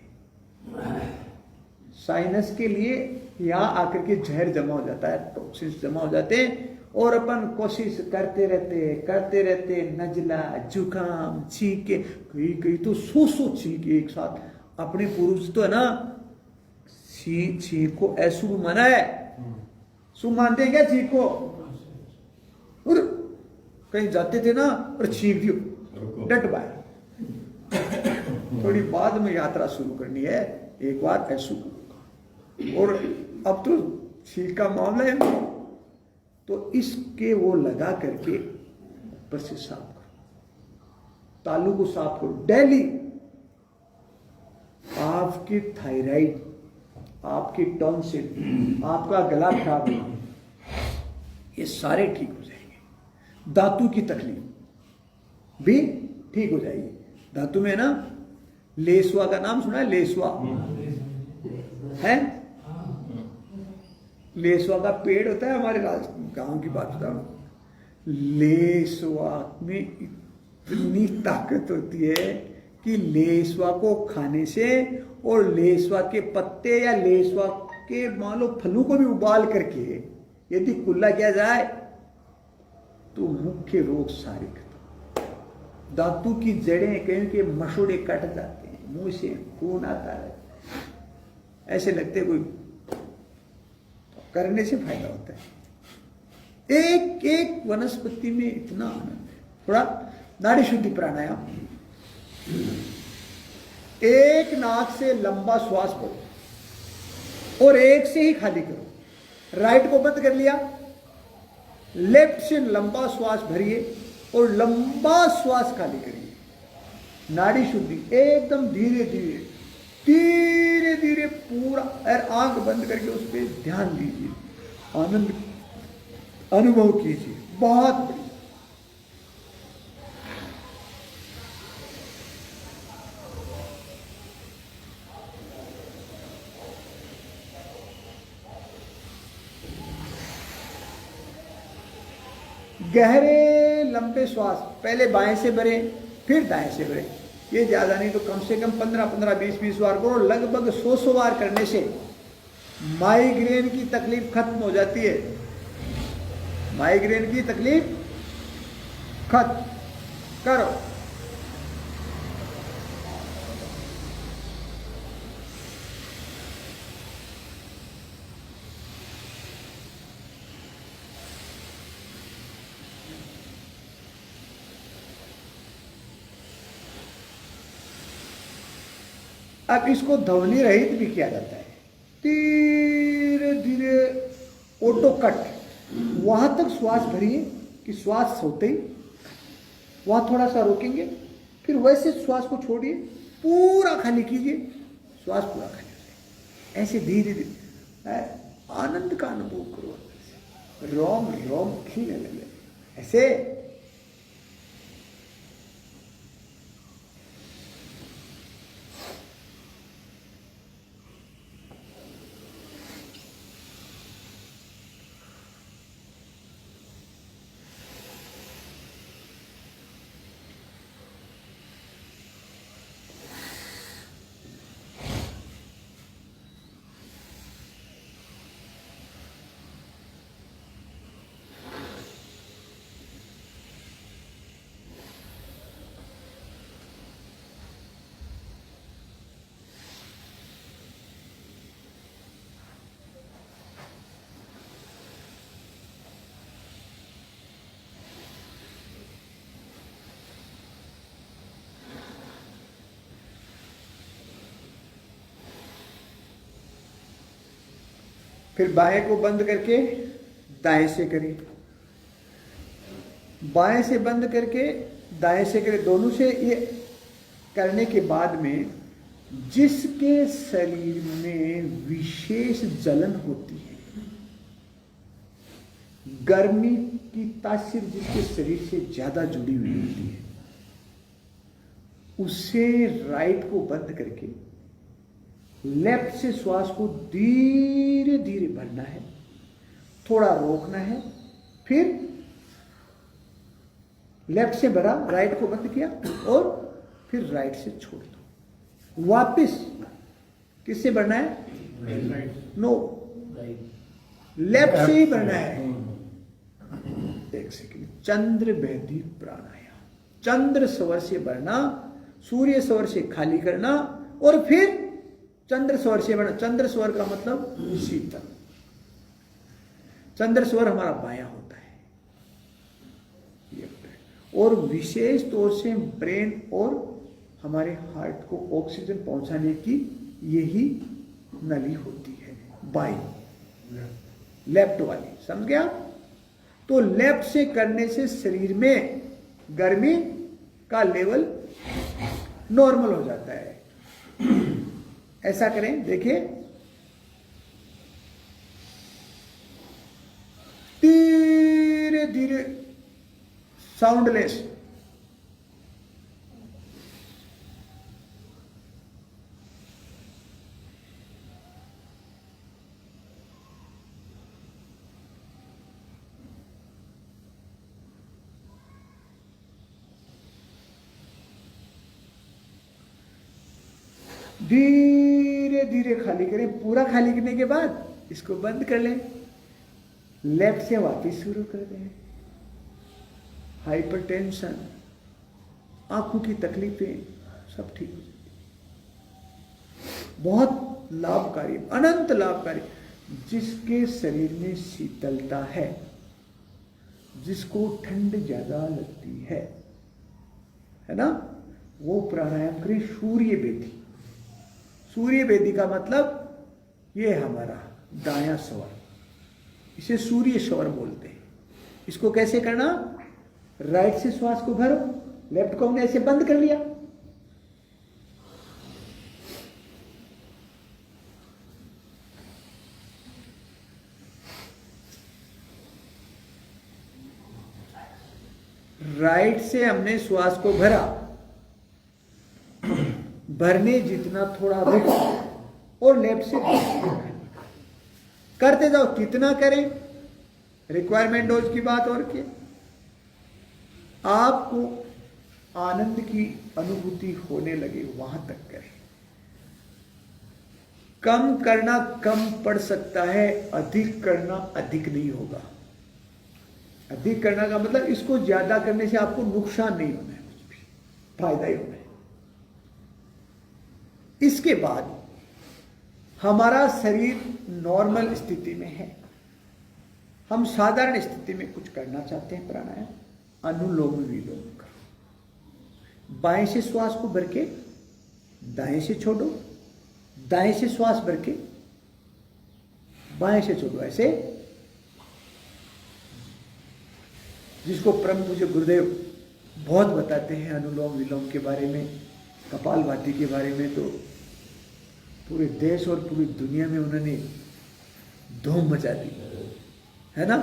साइनस के लिए यहां आकर के जहर जमा हो जाता है, टॉक्सिन्स जमा हो जाते हैं, और अपन कोशिश करते रहते, नजला, जुकाम, छींके, कई तो 100 छींके एक साथ। अपने पूर्वज तो है ना, छींक को अशुभ माना है। शुभ मानते हैं क्या छींक को? और कहीं जाते थे ना और छींक दियो, डट बाय। थोड़ी बाद में यात्रा शुरू करनी है, एक बार अशुभ। और अब तो छींक का मामला है, तो इसके वो लगा करके ऊपर से साफ करो, तालू को साफ करो डेली। आपकी थायराइड, आपकी टॉन्सिल, आपका गला खराब होना, ये सारे ठीक हो जाएंगे। धातु की तकलीफ भी ठीक हो जाएगी। धातु में ना, लेसवा का नाम सुना है? लेसवा है, लेसवा का पेड़ होता है, हमारे गांव की बात बता रहा हूं। लेसवा में इतनी ताकत होती है कि लेसवा को खाने से, और लेसवा के पत्ते या लेसवा के मान लो फलों को भी उबाल करके यदि कुल्ला किया जाए तो मुख्य रोग सारे खत्म। दांतों की जड़ें कहीं के मसूड़े कट जाते हैं, मुंह से खून आता है, ऐसे लगते कोई, करने से फायदा होता है। एक एक वनस्पति में इतना आनंद है। थोड़ा नाड़ी शुद्धि प्राणायाम, एक नाक से लंबा श्वास भरो और एक से ही खाली करो। राइट को बंद कर लिया, लेफ्ट से लंबा श्वास भरिए और लंबा श्वास खाली करिए। नाड़ी शुद्धि एकदम धीरे धीरे धीरे धीरे पूरा, और आंख बंद करके उस पर ध्यान दीजिए, आनंद अनुभव कीजिए। बहुत बढ़िया। गहरे लंबे श्वास पहले बाएं से भरे, फिर दाएं से भरे। ये ज्यादा नहीं तो कम से कम 15-15, 20-20 बार करो। लगभग 100 बार करने से माइग्रेन की तकलीफ खत्म हो जाती है। माइग्रेन की तकलीफ खत्म करो। अब इसको ध्वनि रहित भी किया जाता है, धीरे धीरे ऑटो कट, वहां तक श्वास भरिए कि श्वास होते ही वहां थोड़ा सा रोकेंगे, फिर वैसे श्वास को छोड़िए, पूरा खाली कीजिए, श्वास पूरा खाली हो जाए। ऐसे धीरे धीरे आनंद का अनुभव करो, रोम रोम खींचने लगे ऐसे। फिर बाएं को बंद करके दाएं से करिए, बाएं से बंद करके दाएं से करिए। दोनों से ये करने के बाद में जिसके शरीर में विशेष जलन होती है, गर्मी की तासीर जिसके शरीर से ज्यादा जुड़ी हुई होती है, उसे राइट को बंद करके लेफ्ट से श्वास को धीरे धीरे भरना है, थोड़ा रोकना है, फिर लेफ्ट से भरा, राइट को बंद किया और फिर राइट से छोड़ दो। वापिस किससे भरना है? नो, लेफ्ट से ही भरना है। एक सेकंड, चंद्र वैधि प्राणायाम, चंद्र स्वर से भरना, सूर्य स्वर से खाली करना और फिर चंद्र स्वर से भरना। चंद्र स्वर का मतलब शीतल, चंद्र स्वर हमारा बायां होता है, और विशेष तौर से ब्रेन और हमारे हार्ट को ऑक्सीजन पहुंचाने की यही नली होती है, बाई लेफ्ट वाली, समझ गया? तो लेफ्ट से करने से शरीर में गर्मी का लेवल नॉर्मल हो जाता है। ऐसा करें, देखिए, धीरे धीरे, साउंडलेस, धीरे धीरे खाली करें। पूरा खाली करने के बाद इसको बंद कर लें, लेफ्ट से वापस शुरू कर दें। हाइपरटेंशन, आंखों की तकलीफें सब ठीक हो जाती, बहुत लाभकारी, अनंत लाभकारी। जिसके शरीर में शीतलता है, जिसको ठंड ज्यादा लगती है ना, वो प्राणायाम करें सूर्य बेदी। सूर्य बेदी का मतलब ये हमारा दायां स्वर, इसे सूर्य स्वर बोलते हैं। इसको कैसे करना? राइट से श्वास को भरो, लेफ्ट को हमने ऐसे बंद कर लिया, राइट से हमने श्वास को भरा, भरने जितना थोड़ा रुको और लेफ्ट से करते जाओ। कितना करें, रिक्वायरमेंट डोज की बात और की, आपको आनंद की अनुभूति होने लगे वहां तक करें। कम करना कम पड़ सकता है, अधिक करना अधिक नहीं होगा। अधिक करना का मतलब इसको ज्यादा करने से आपको नुकसान नहीं होना है, कुछ भी फायदा ही होना है। इसके बाद हमारा शरीर नॉर्मल स्थिति में है, हम साधारण स्थिति में कुछ करना चाहते हैं प्राणायाम, अनुलोम विलोम करो। बाएं से श्वास को भर के दाएं से छोड़ो, दाएं से श्वास भर के बाएं से छोड़ो, ऐसे जिसको परम पूज्य गुरुदेव बहुत बताते हैं अनुलोम विलोम के बारे में, कपालभाति के बारे में, तो पूरे देश और पूरी दुनिया में उन्होंने धूम मचा दी है ना।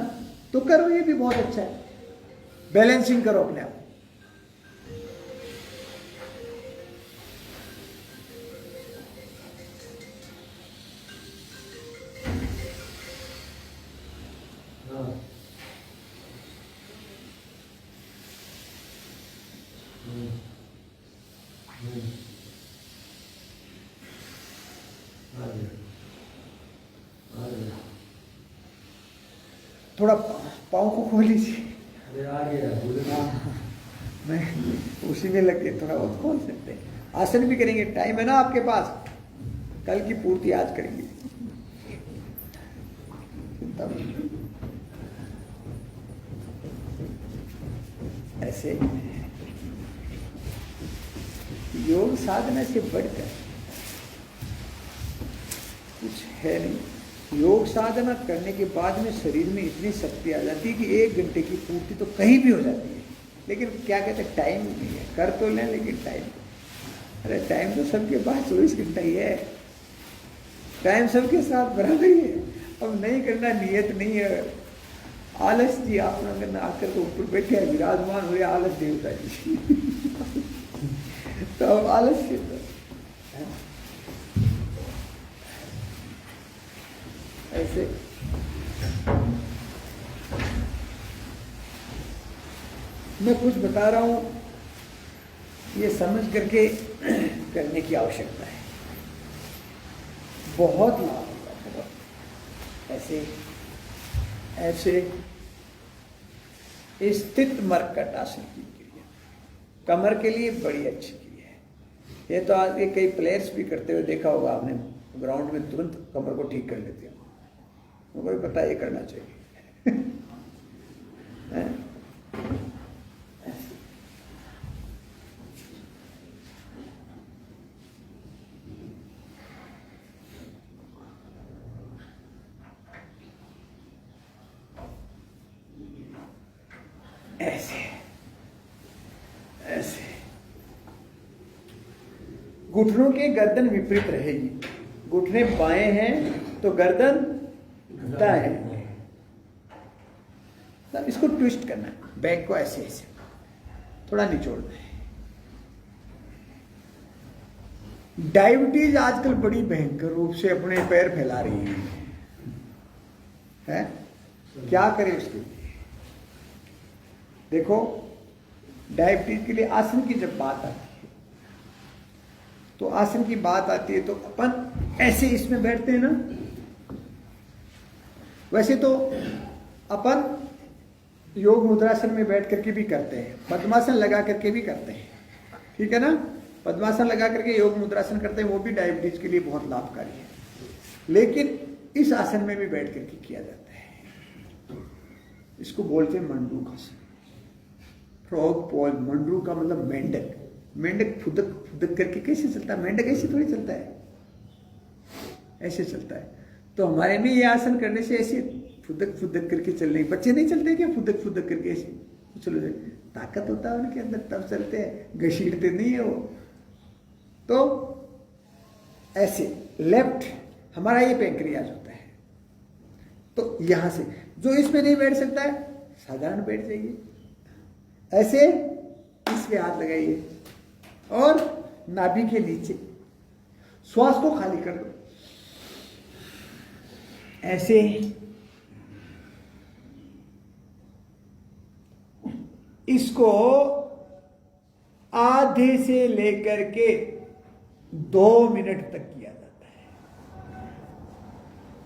तो करो, ये भी बहुत अच्छा है, बैलेंसिंग करो अपने आप। थोड़ा पाँव को खोल लीजिए। हाँ, मैं उसी में लग के थोड़ा बहुत खोल सकते हैं। आसन भी करेंगे, टाइम है ना आपके पास, कल की पूर्ति आज करेंगे, चिंता मत। ऐसे योग साधना से बढ़कर कुछ है नहीं। योग साधना करने के बाद में शरीर में इतनी शक्ति आ जाती है कि 1 घंटे की पूर्ति तो कहीं भी हो जाती है। लेकिन क्या कहते हैं, टाइम नहीं है। कर तो लें लेकिन टाइम, अरे टाइम तो सबके पास 24 घंटा ही है, टाइम सबके साथ बराबर ही है। अब नहीं करना, नियत नहीं है। आलस जी आप लोगों ने आकर तो ऊपर बैठे हैं, विराजमान हुए आलस देवता जी तो अब आलस से ऐसे मैं कुछ बता रहा हूं, ये समझ करके करने की आवश्यकता है। बहुत लाभ होगा, बहुत। ऐसे ऐसे स्थित मर्कट आसन की क्रिया कमर के लिए बड़ी अच्छी क्रिया है। ये तो आज कई प्लेयर्स भी करते हुए देखा होगा आपने, ग्राउंड में तुरंत कमर को ठीक कर लेते हैं। उनको भी पता ये करना चाहिए ऐसे ऐसे घुटनों के गर्दन विपरीत रहेगी। घुटने बाएं हैं तो गर्दन दाएं है। तब इसको ट्विस्ट करना है, बैक को ऐसे ऐसे थोड़ा निचोड़ना है। डायबिटीज आजकल बड़ी भयंकर रूप से अपने पैर फैला रही है? क्या करें उसके लिए? देखो, डायबिटीज के लिए आसन की जब बात आती है तो आसन की बात आती है तो अपन ऐसे इसमें बैठते हैं ना। वैसे तो अपन योग मुद्रासन में बैठ करके भी करते हैं, पद्मासन लगा करके भी करते हैं, ठीक है ना। पद्मासन लगा करके योग मुद्रासन करते हैं, वो भी डायबिटीज के लिए बहुत लाभकारी है। लेकिन इस आसन में भी बैठ करके किया जाता है। इसको बोलते हैं मंडूक आसन, फ्रॉग पॉज। मंडरू का मतलब मेंढक। मेंढक फुदक फुदक करके कैसे चलता है? मेंढक ऐसे थोड़ी चलता है, ऐसे चलता है। तो हमारे में ये आसन करने से ऐसे फुदक फुदक करके चलने, बच्चे नहीं चलते क्या फुदक फुदक करके ऐसे? चलो, ताकत होता है उनके अंदर तब चलते हैं, घसीटते नहीं है वो। तो ऐसे लेफ्ट हमारा ये पैंक्रियाज होता है। तो यहां से जो इसमें नहीं बैठ सकता है साधारण बैठ जाइए, ऐसे इस पे हाथ लगाइए और नाभि के नीचे श्वास को खाली कर दो ऐसे। इसको आधे से लेकर के 2 मिनट तक किया जाता है।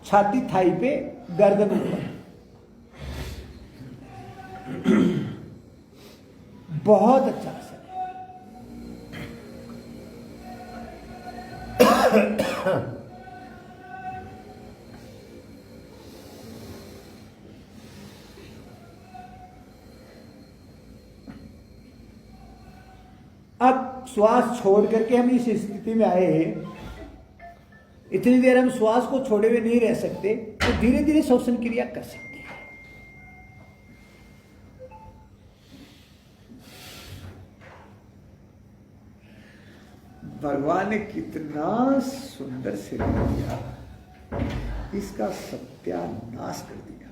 छाती थाई पे, गर्दन ऊपर। बहुत अच्छा आसन है। अब श्वास छोड़ करके हम इस स्थिति में आए हैं। इतनी देर हम श्वास को छोड़े हुए नहीं रह सकते, तो धीरे धीरे श्वसन क्रिया कर सकते हैं। भगवान ने कितना सुंदर शरीर दिया, इसका सत्यानाश कर दिया।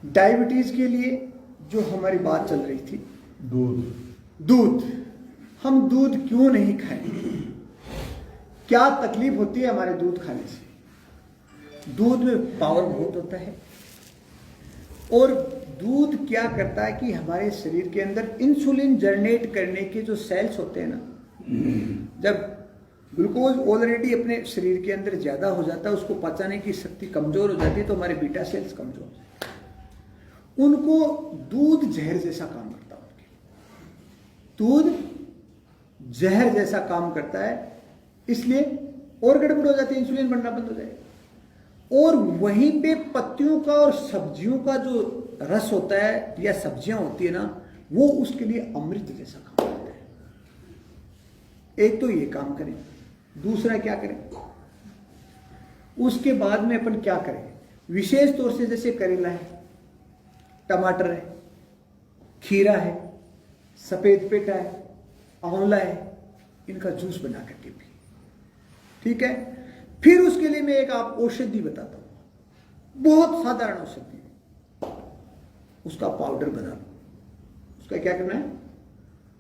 डायबिटीज के लिए जो हमारी बात चल रही थी, दूध, हम दूध क्यों नहीं खाएं? क्या तकलीफ होती है हमारे दूध खाने से? दूध में पावर बहुत होता है, और दूध क्या करता है कि हमारे शरीर के अंदर इंसुलिन जनरेट करने के जो सेल्स होते हैं ना, जब ग्लूकोज ऑलरेडी अपने शरीर के अंदर ज्यादा हो जाता है, उसको पचाने की शक्ति कमजोर हो जाती है, तो हमारे बीटा सेल्स कमजोर हो जाते हैं। उनको दूध जहर जैसा काम करता है, दूध जहर जैसा काम करता है, इसलिए और गड़बड़ हो जाती है, इंसुलिन बनना बंद हो जाएगा। और वहीं पे पत्तियों का और सब्जियों का जो रस होता है या सब्जियां होती है ना, वो उसके लिए अमृत जैसा काम करता है। एक तो ये काम करें, दूसरा क्या करें, उसके बाद में अपन क्या करें, विशेष तौर से जैसे करेला है, टमाटर है, खीरा है, सफेद पेटा है, आंवला है, इनका जूस बना करके पी, ठीक है। फिर उसके लिए मैं एक आप औषधि बताता हूं, बहुत साधारण औषधि, उसका पाउडर बना लो। उसका क्या करना है,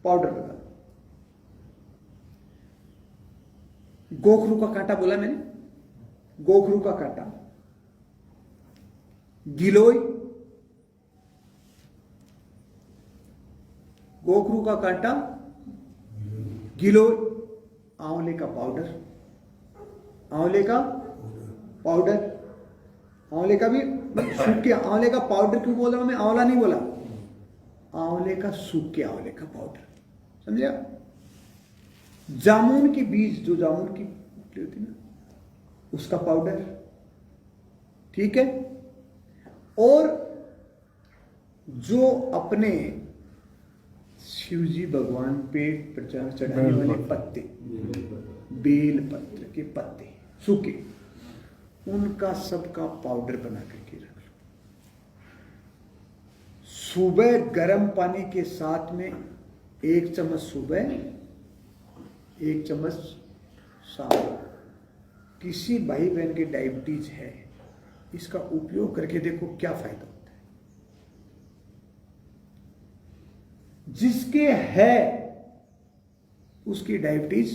पाउडर बना लो। गोखरू का कांटा बोला मैंने, गोखरू का कांटा, गिलोय, गोखरू का कांटा, गिलोय, आंवले का पाउडर, आंवले का पाउडर, आंवले का भी सूखे आंवले का पाउडर क्यों बोल रहा हूं मैं, आंवला नहीं बोला, आंवले का सूखे आंवले का पाउडर, समझे। जामुन के बीज, जो जामुन की होती ना, उसका पाउडर, ठीक है। और जो अपने शिवजी भगवान पे चढ़ाने वाले पत्ते, बेल पत्र के पत्ते सूखे, उनका सबका पाउडर बना करके रख लो। सुबह गर्म पानी के साथ में 1 चम्मच सुबह, 1 चम्मच शाम। किसी भाई बहन के डायबिटीज है, इसका उपयोग करके देखो क्या फायदा होता है। जिसके है उसकी डायबिटीज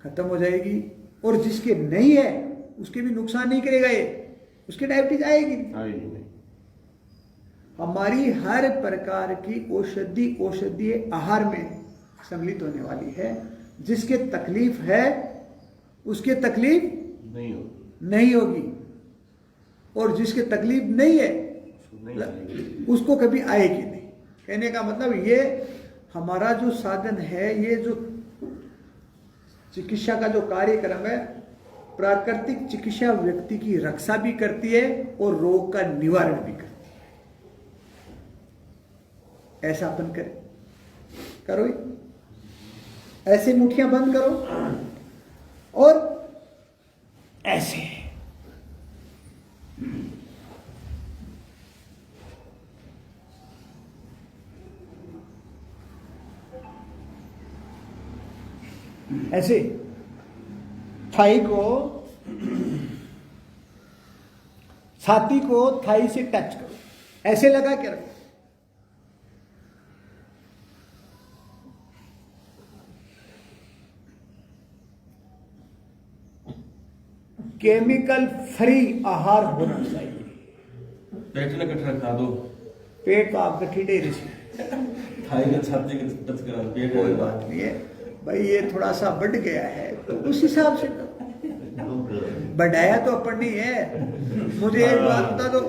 खत्म हो जाएगी, और जिसके नहीं है उसके भी नुकसान नहीं करेगा ये, उसके डायबिटीज आएगी नहीं। हमारी हर प्रकार की औषधीय आहार में सम्मिलित होने वाली है। जिसके तकलीफ है उसके तकलीफ नहीं होगी, और जिसके तकलीफ नहीं है उसको कभी आएगी नहीं। कहने का मतलब ये हमारा जो साधन है, ये जो चिकित्सा का जो कार्यक्रम है, प्राकृतिक चिकित्सा व्यक्ति की रक्षा भी करती है और रोग का निवारण भी करती है। ऐसा अपन करें, करो, ऐसे मुठियां बंद करो और ऐसे, ऐसे थाई को, छाती को थाई से टच करो, ऐसे लगा के रखो। केमिकल फ्री आहार होना चाहिए। पेट ने कट रखा दो, पेट तो आपका ठीठे रही, थाई का छाती के टच करा, पेट कोई बात नहीं है भाई, ये थोड़ा सा बढ़ गया है तो उस हिसाब से करो। बढ़ाया तो अपन नहीं है। मुझे एक बात बता दो,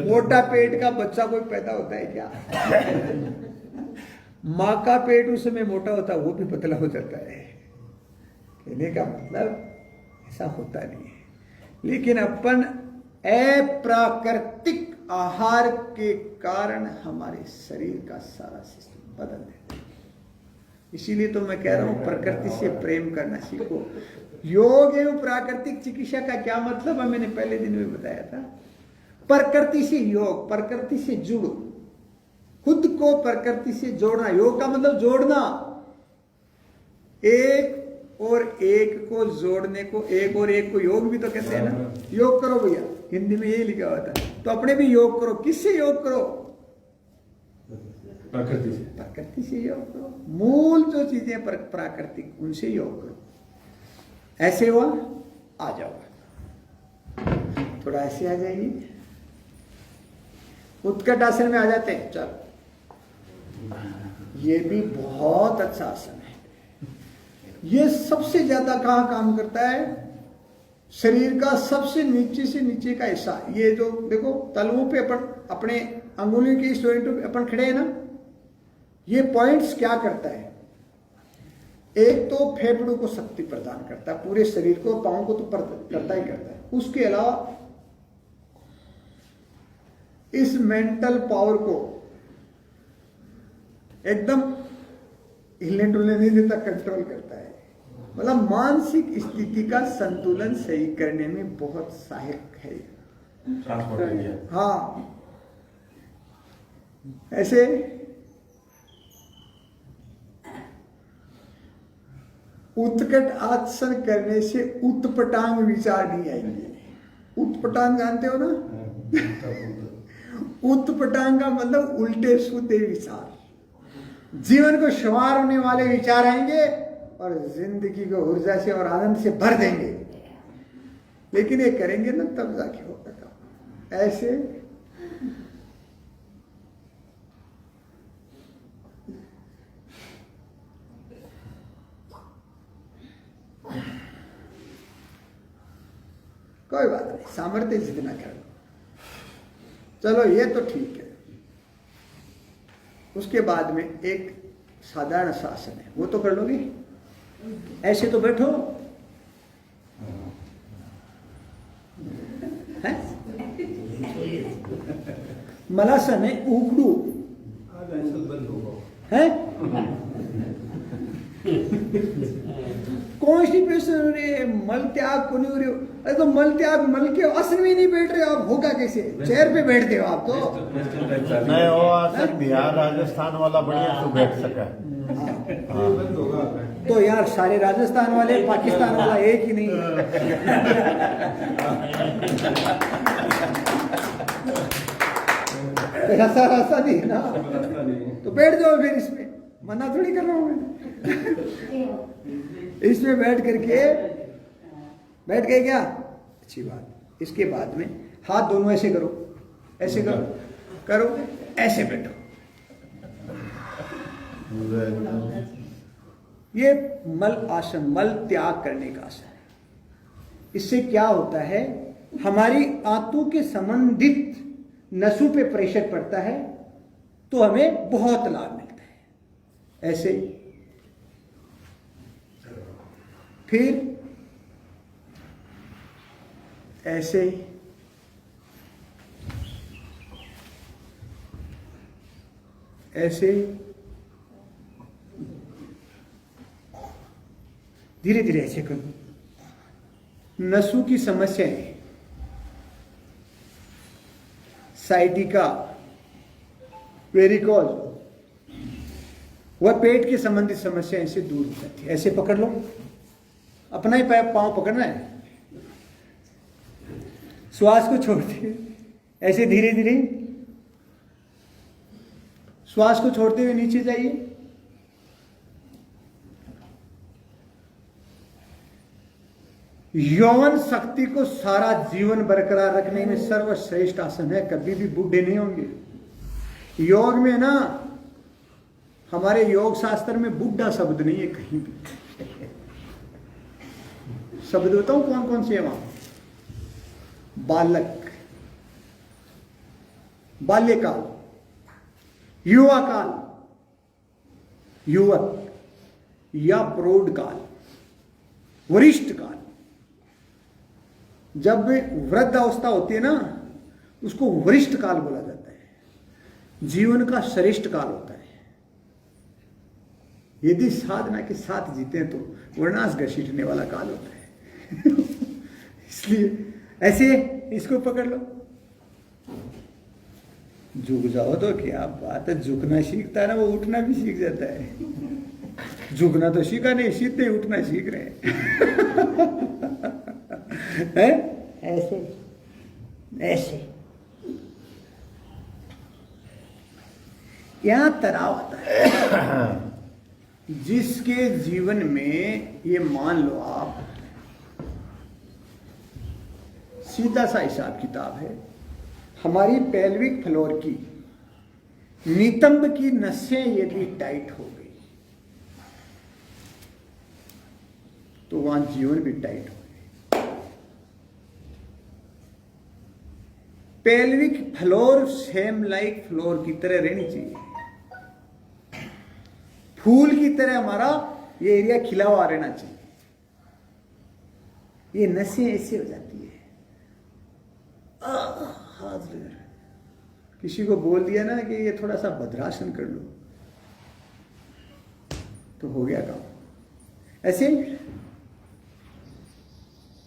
मोटा पेट का बच्चा कोई पैदा होता है क्या? माँ का पेट उस समय मोटा होता है, वो भी पतला हो जाता है। कहने का मतलब ऐसा होता नहीं है, लेकिन अपन अप्राकृतिक आहार के कारण हमारे शरीर का सारा सिस्टम बदल देता है। इसीलिए तो मैं कह रहा हूं प्रकृति से प्रेम करना सीखो। योग एवं प्राकृतिक चिकित्सा का क्या मतलब है, मैंने पहले दिन में बताया था। प्रकृति से योग, प्रकृति से जुड़ो, खुद को प्रकृति से जोड़ना। योग का मतलब जोड़ना, एक और एक को जोड़ने को, एक और एक को योग भी तो कहते हैं ना। योग करो भैया, हिंदी में यही लिखा होता है। तो अपने भी योग करो। किससे योग करो? प्रकृति से। प्रकृति से योग करो। मूल जो चीजें प्राकृतिक, उनसे योग करो। ऐसे हुआ, आ जाओ, थोड़ा ऐसे आ जाइए, उत्कट आसन में आ जाते हैं। चलो, ये भी बहुत अच्छा आसन है। ये सबसे ज्यादा कहाँ काम करता है? शरीर का सबसे नीचे से नीचे का हिस्सा। ये जो देखो तलवों पे अपन अपने अंगुलियों के इस जॉइंट पे अपन खड़े हैं ना, ये पॉइंट्स क्या करता है? एक तो फेफड़ों को शक्ति प्रदान करता है, पूरे शरीर को, पांव को तो करता ही करता है। उसके अलावा इस मेंटल पावर को एकदम हिलने डुलने नहीं देता, कंट्रोल करता है। मतलब मानसिक स्थिति का संतुलन सही करने में बहुत सहायक है। Transport India. हाँ, ऐसे उत्कट आसन करने से उत्पटांग विचार नहीं आएंगे। उत्पटांग जानते हो ना? उत्पटांग का मतलब उल्टे सीधे विचार, जीवन को संवार होने वाले विचार आएंगे और जिंदगी को ऊर्जा से और आनंद से भर देंगे। लेकिन ये करेंगे ना तब जाके होगा काम। ऐसे कोई बात नहीं, सामर्थ्य जितना कर लो। चलो, ये तो ठीक है। उसके बाद में एक साधारण सा आसन है, वो तो कर लोगे। ऐसे तो बैठो है। मलासन है, उखड़ू है, कॉन्स्टिपेशन हो रही है, मल त्याग को नहीं हो रही हो। अरे तो मल त्याग, मल के आसन में नहीं बैठ रहे हो आप, होगा कैसे? चेयर पे बैठते हो आप तो। नहीं, वो आसन बिहार राजस्थान वाला बढ़िया तो बैठ सका। तो यार सारे राजस्थान वाले, पाकिस्तान वाला एक ही नहीं है। ऐसा रास्ता नहीं ना, तो बैठ जाओ फिर इसमें, मना थोड़ी कर रहा हूं मैं। इसमें बैठ गए क्या? अच्छी बात। इसके बाद में हाथ दोनों ऐसे करो, ऐसे करो, ऐसे बैठो। ये मल आसन, मल त्याग करने का आसन है। इससे क्या होता है? हमारी आंतों के संबंधित नसों पे प्रेशर पड़ता है, तो हमें बहुत लाभ मिलता है। ऐसे फिर ऐसे ऐसे धीरे धीरे ऐसे करो। नसों की समस्याएं, साइटिका, वेरिकोज, वह पेट के संबंधित समस्याएं से दूर हो जाती है। ऐसे पकड़ लो, अपना ही पांव पकड़ना है, श्वास को छोड़ते ऐसे धीरे धीरे श्वास को छोड़ते हुए नीचे जाइए। यौवन शक्ति को सारा जीवन बरकरार रखने में सर्वश्रेष्ठ आसन है। कभी भी बूढ़े नहीं होंगे। योग में ना, हमारे योग शास्त्र में बुढ़ा शब्द नहीं है कहीं भी। शब्द बताऊं कौन कौन से है वहां? बालक, बाल्यकाल, युवा काल, युवक या प्रौढ़ काल, वरिष्ठ काल। जब वृद्ध अवस्था होती है ना, उसको वरिष्ठ काल बोला जाता है। जीवन का श्रेष्ठ काल होता है। यदि साधना के साथ जीते तो वर्णास घसीटने वाला काल होता है। इसलिए ऐसे इसको पकड़ लो, झुक जाओ तो क्या बात है, झुकना सीखता है ना वो उठना भी सीख जाता है। झुकना तो सीखा नहीं, सीधे उठना सीख रहे हैं। ऐसे ऐसे यहां तनाव आता है। जिसके जीवन में ये मान लो आप, सीधा सा हिसाब किताब है, हमारी पेल्विक फ्लोर की नितंब की नसें यदि टाइट हो गई तो वहां जीवन भी टाइट हो गई। Pelvic floor same like floor की तरह रहनी चाहिए, फूल की तरह हमारा ये एरिया खिला हुआ रहना चाहिए। ये नसें ऐसे हो जाती है, हाथ लगा, किसी को बोल दिया ना कि ये थोड़ा सा भद्रासन कर लो तो हो गया काम। ऐसे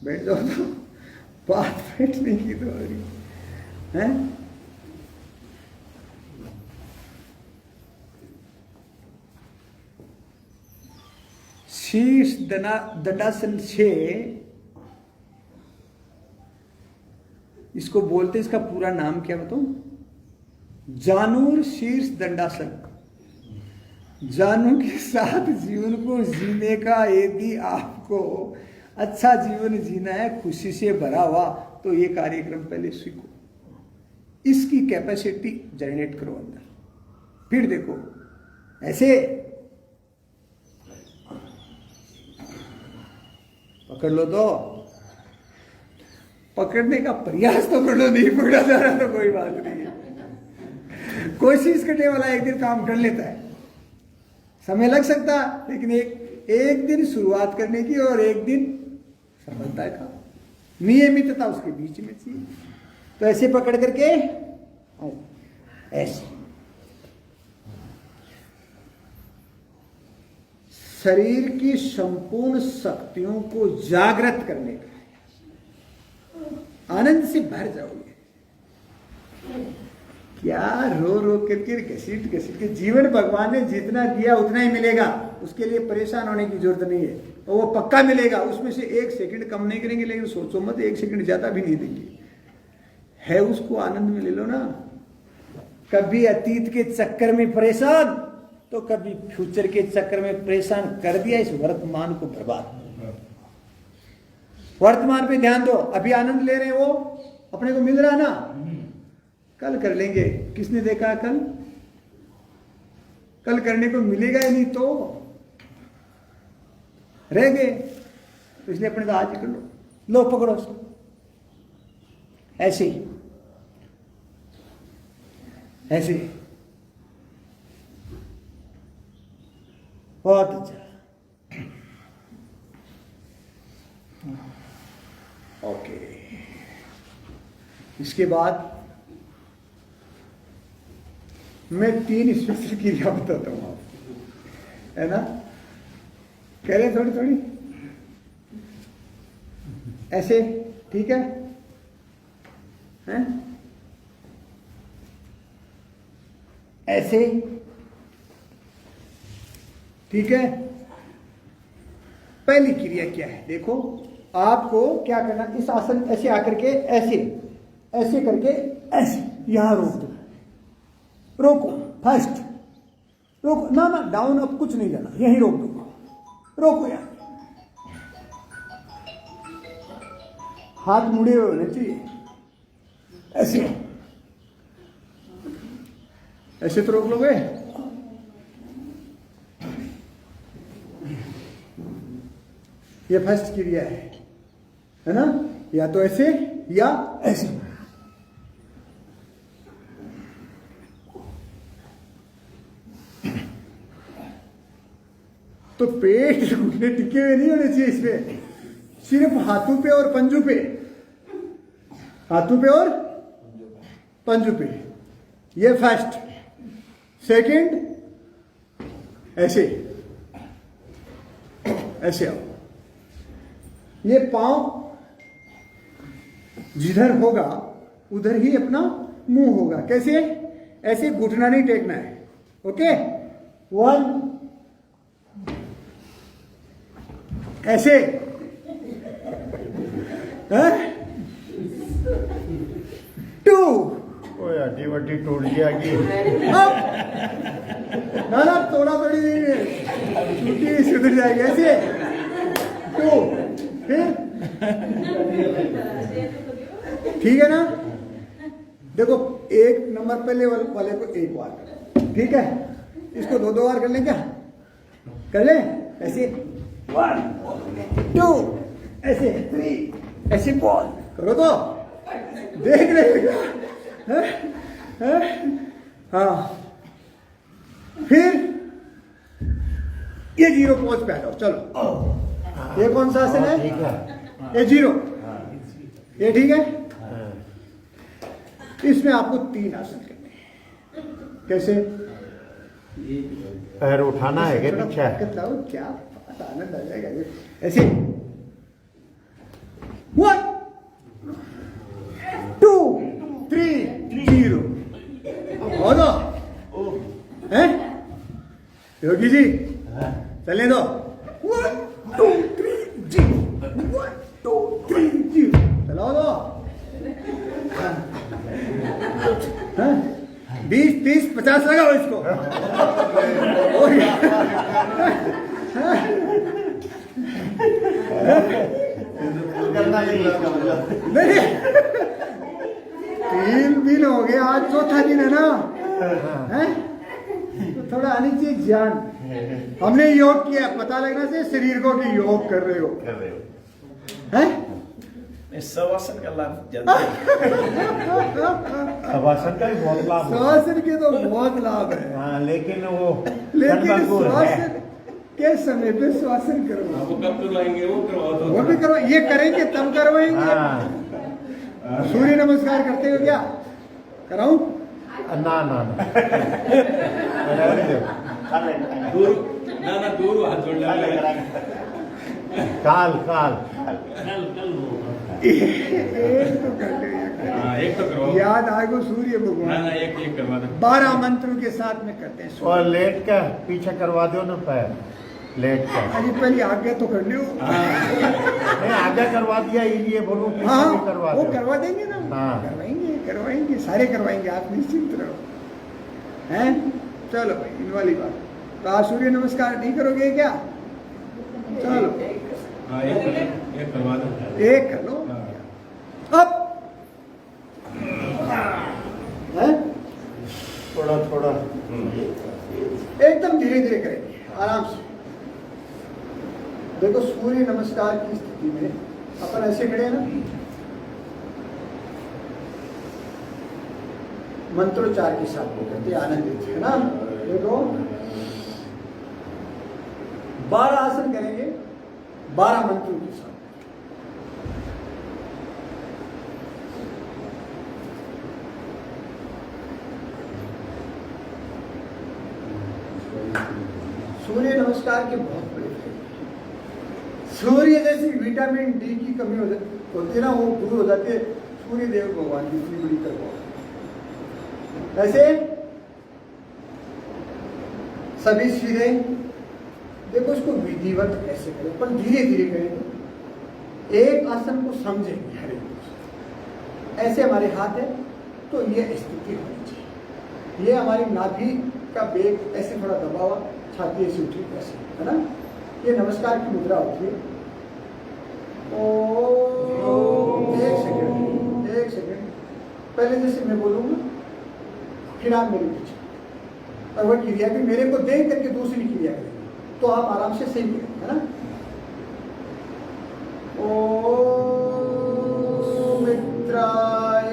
बैठ जाओ तो बात बैठने की तो हो रही है। शीर्ष दंडासन 6 इसको बोलते, इसका पूरा नाम क्या बताऊं? जानूर शीर्ष दंडासन। जानू के साथ जीवन को जीने का यदि आपको अच्छा जीवन जीना है, खुशी से भरा हुआ, तो ये कार्यक्रम पहले सीखो, इसकी कैपेसिटी जनरेट करो अंदर, फिर देखो। ऐसे पकड़ लो तो पकड़ने का प्रयास तो कर लो, नहीं पकड़ा जा रहा तो कोई बात नहीं है। कोशिश करने वाला एक दिन काम कर लेता है, समय लग सकता है, लेकिन एक दिन शुरुआत करने की और एक दिन सफलता का नियमितता उसके बीच में चाहिए। तो ऐसे पकड़ करके ऐसे शरीर की संपूर्ण शक्तियों को जागृत करने का, आनंद से भर जाओगे। क्या रो रो करके घसीट घसीट के, जीवन भगवान ने जितना दिया उतना ही मिलेगा, उसके लिए परेशान होने की जरूरत नहीं है, और वो पक्का मिलेगा। उसमें से 1 सेकंड कम नहीं करेंगे, लेकिन सोचो मत 1 सेकंड ज्यादा भी नहीं देंगे। है उसको आनंद में ले लो ना। कभी अतीत के चक्कर में परेशान तो कभी फ्यूचर के चक्कर में परेशान कर दिया, इस वर्तमान को बर्बाद। वर्तमान पे ध्यान दो, अभी आनंद ले रहे हैं, वो अपने को मिल रहा ना, कल कर लेंगे। किसने देखा कल करने को मिलेगा ही नहीं तो रह गए, तो इसलिए अपने तो आज ही कर लो। लो पकड़ो उसको, ऐसे ऐसे, बहुत अच्छा। ओके, इसके बाद मैं 3 स्पेशल क्रिया बताता हूं आपको, है ना? कह रहे थोड़ी थोड़ी ऐसे, ठीक है? हैं? ऐसे, ठीक है? पहली क्रिया क्या है देखो, आपको क्या करना, इस आसन ऐसे आकर के ऐसे ऐसे करके ऐसे यहां रोक दो, रोको, फर्स्ट रोको, ना ना डाउन अप कुछ नहीं जाना, यहीं रोक दो, रोको यार। हाथ मुड़े हुए होने चाहिए, ऐसे ऐसे तो रोक लोगे। ये फर्स्ट क्रिया है ना? या तो ऐसे या ऐसे। तो पेट घुटने टिके हुए नहीं होने चाहिए इसमें, सिर्फ हाथों पे और पंजों पे, हाथों पे और पंजों पे। ये फर्स्ट। सेकंड, ऐसे ऐसे आओ, ये पांव जिधर होगा उधर ही अपना मुंह होगा। कैसे? ऐसे घुटना नहीं टेकना है। ओके, 1 ऐसे, 2 कोई हड्डी वड्डी टूट जाएगी। ना थोड़ा बड़ी नहीं है, छुट्टी सुधर जाएगी। ऐसे 2, फिर ठीक है ना। देखो, एक नंबर पहले वाले को एक बार कर, ठीक है। इसको 2 बार कर लें क्या? कर ले ऐसे, 1 2 ऐसे, 3 ऐसे बॉल करो तो देख लेगा। हाँ, फिर ये 0 पोज पे आ जाओ। चलो, ये कौन सा आसन है? ठीक है। ये 0, ये ठीक है। इसमें आपको 3 आसन करने हैं। कैसे? पैर उठाना है क्या पीछे? क्या आनंद आ जाएगा ये। ऐसे 1 2 3 0। हो दो हैं योगी जी, चलने दो। 1 2 3 0, 1 2 3 0। चलाओ दो। 20 30 50 लगाओ इसको। नहीं, 3 दिन हो गए, आज 4था दिन है ना। हैं? तो थोड़ा आनी चाहिए ज्ञान। हमने योग किया, पता लगना चाहिए शरीर को कि योग कर रहे हो। हैं? शवासन का लाभ ज्यादा है। शवासन का भी बहुत लाभ है। श्वासन के तो बहुत लाभ है, हाँ, लेकिन वो लेकिन कनबंगुर है। श्वासन के समय पे श्वासन करो। वो कब करवाएंगे? वो करवा दो। वो भी करो, ये करेंगे तब करवाएंगे। हाँ, सूर्य नमस्कार करते हो क्या? कराऊं? ना ना ना रहने दो। दूर ना दूर हाथ जोड़ना काल काल एक तो करते हैं। हाँ, एक तो करो। याद आएगो सूर्य ना भगवान। एक करवा दो। 12 मंत्रों के साथ में करते हैं। और लेट का पीछे करवा दो ना पैर, लेट का। अजी पहले आगे तो कर लो। नहीं, आगे करवा दिया, ये बोलूं पीछे हाँ, भी करवा वो दो। करवा देंगे ना। हाँ। करवाएंगे सारे करवाएंगे, आप निश्चिंत रहो। हैं? चलो भाई, इन वाली बात। तो आज सूर्य नमस्कार नहीं करोगे क्या? चलो, हाँ, एक करवा दो। एक कर लो। अब हैं? थोड़ा थोड़ा एकदम धीरे धीरे करेंगे, आराम से। देखो, सूर्य नमस्कार की स्थिति में अपन ऐसे खड़े हैं ना, मंत्रोच्चार के साथ वो करते आनंदित है ना। देखो, 12 आसन करेंगे 12 मंत्रों के साथ। सूर्य नमस्कार के बहुत बड़े फायदे। सूर्य जैसी विटामिन डी की कमी होती है ना, वो दूर हो जाती है सूर्य देव भगवान की इतनी बड़ी कृपा। ऐसे सभी सिरे, देखो इसको विधिवत कैसे करें, पर धीरे धीरे करेंगे। एक आसन को समझेंगे हर एक। ऐसे हमारे हाथ है तो ये स्थिति होनी चाहिए। ये हमारी नाभि का बेग ऐसे थोड़ा दबा हुआ, छाती ऐसे उठी ऐसे, है ना। ये नमस्कार की मुद्रा होती है। एक सेकंड पहले जैसे मैं बोलूंगा, फिर आप मेरे पीछे, और वह क्रिया भी मेरे को देख करके दूसरी क्रिया करेंगे, तो आप आराम से सही करेंगे, है ना। ओम मित्राय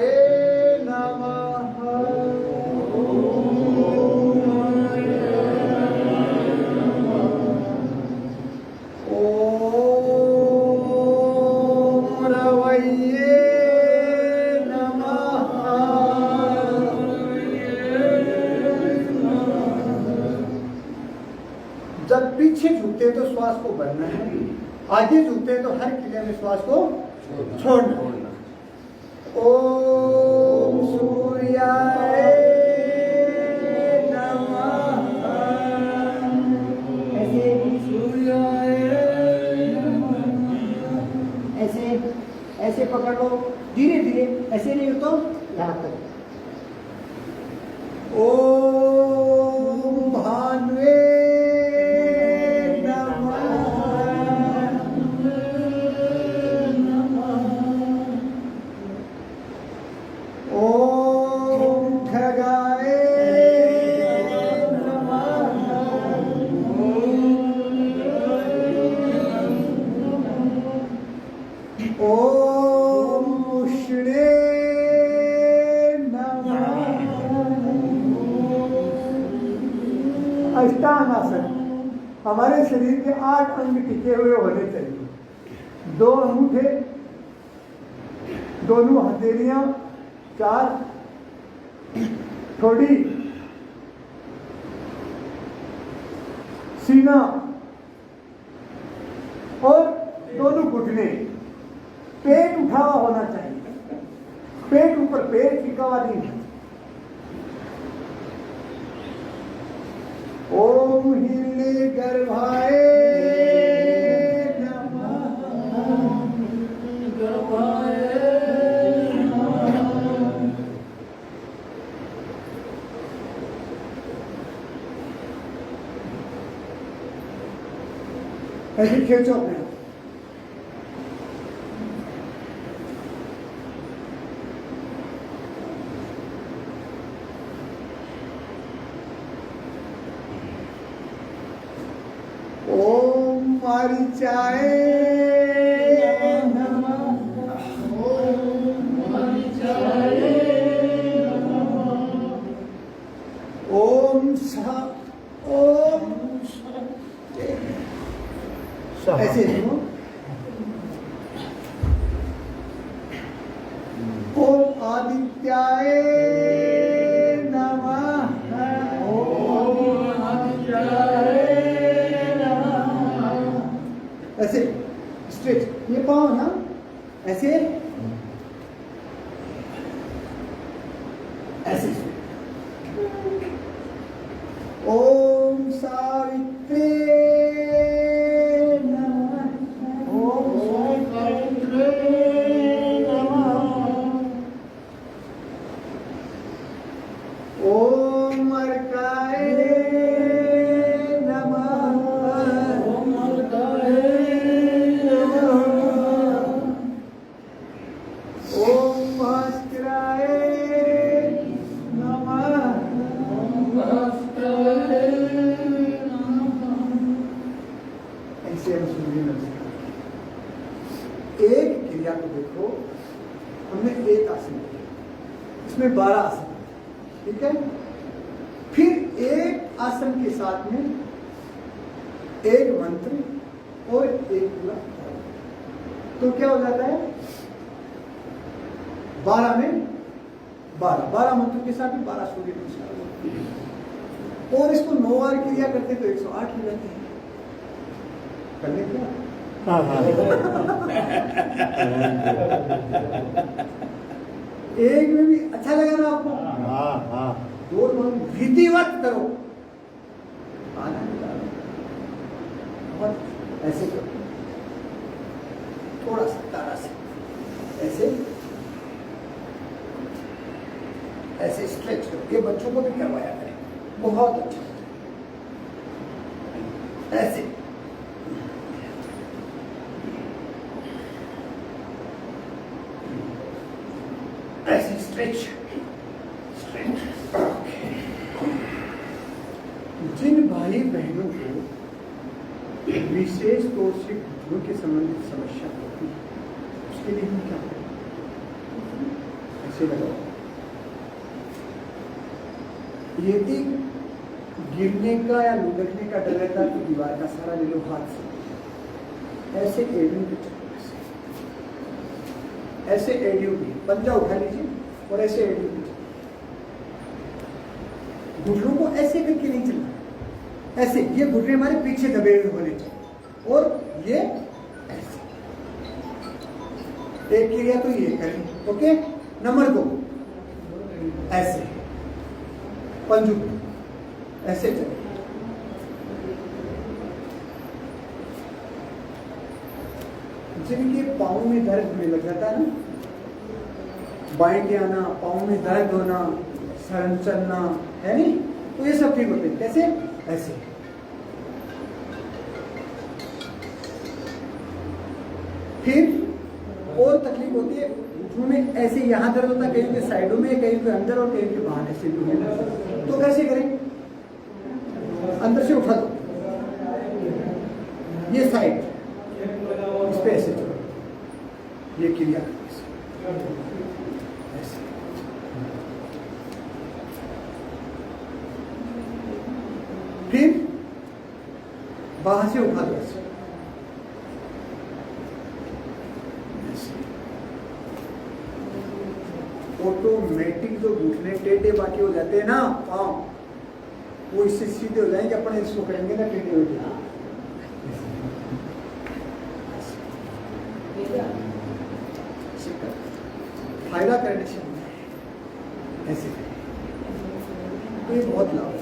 नमः। ओम रवैये जब पीछे झुकते हैं तो श्वास को भरना है, आगे झुकते हैं तो हर क्रिया में श्वास को छोड़ना है। ओम सूर्याय ओम भान्वे नमः। ओम खगाय ओम उष्णे नमः। अष्टांग आसन हमारे शरीर के 8 अंग टिके हुए होने चाहिए। 2 अंगूठे, दोनों हथेलियां, 4 थोड़ी, सीना और दोनों घुटने। पेट उठा हुआ होना चाहिए, पेट ऊपर, पेट टिका हुआ नहीं है। ओम हिरण्य गर्भाय ऐसे खींचो अपने आप। ओम मारीचाय नमः। ओम मारीचाय नमः। ओम सा ओम ऐसे सुनो। ओम आदित्याय नमः। ओम आदित्याय नमः। ऐसे स्ट्रेच, ये पाँव ना ऐसे ऐसे। ओम सावित्रे ओम अर्काय नमः। ओम अर्काय नमः। ओम भास्कराय नमः। ओम भास्कराय नमः। ऐसे हम सूर्य नमस्कार। एक क्रिया को देखो, हमने एक आसन किया, इसमें 12 आसन, ठीक है। फिर एक आसन के साथ में एक मंत्र और एक पूरा, तो क्या हो जाता है 12 में 12 मंत्र के साथ में 12 सूर्य नमस्कार। और इसको 9 बार क्रिया करते तो 108 हो जाते हैं। करने क्या? एक में भी अच्छा लगा ना आपको? हाँ। दोनों विधिवत करो। और ऐसे करो, थोड़ा सा तारा से ऐसे ऐसे स्ट्रेच करो। ये बच्चों को भी करवाया करें, बहुत अच्छा। ऐसे ऐसे स्ट्रेच। जिन भाई बहनों को विशेष तौर से घुटनों के संबंधित समस्या होती है, उसके लिए हम क्या करें? ऐसे लगाओ। यदि गिरने का या लुढ़कने का डर रहता है तो दीवार का सहारा ले लो हाथ से। ऐसे एडियो पे चलो, ऐसे एडियो पे पंजा उठा लीजिए और ऐसे एडियो पे चलो। घुटनों को ऐसे करके नहीं चलना, ऐसे। ये घुटने हमारे पीछे दबे हुए होने चाहिए और ये ऐसे। एक क्रिया तो ये करें, ओके। नंबर 2 ऐसे पंजू ऐसे चले। जिनके पाँव में दर्द होने लग जाता है ना, बाएं के आना, पाँव में दर्द होना, चलना, है नहीं? तो ये सब ठीक होते हैं। कैसे? ऐसे। फिर और तकलीफ होती है घुटनों में, ऐसे यहाँ दर्द होता है, कहीं के साइडों में, कहीं के अंदर और कहीं के बाहर, ऐसे भी होता है। तो कैसे करें? अंदर से उठा दो ये साइड, इस पे ऐसे चलो, ये क्रिया ऐसे। फिर बाहर से उठा दो ऐसे, ऑटोमेटिक जो घुटने टेढ़े बाकी हो जाते हैं ना पाँव, वो इससे सीधे हो जाएंगे। अपने इसको करेंगे ना टेढ़े हो जाए, फायदा करने से ऐसे, तो ये बहुत लाभ है।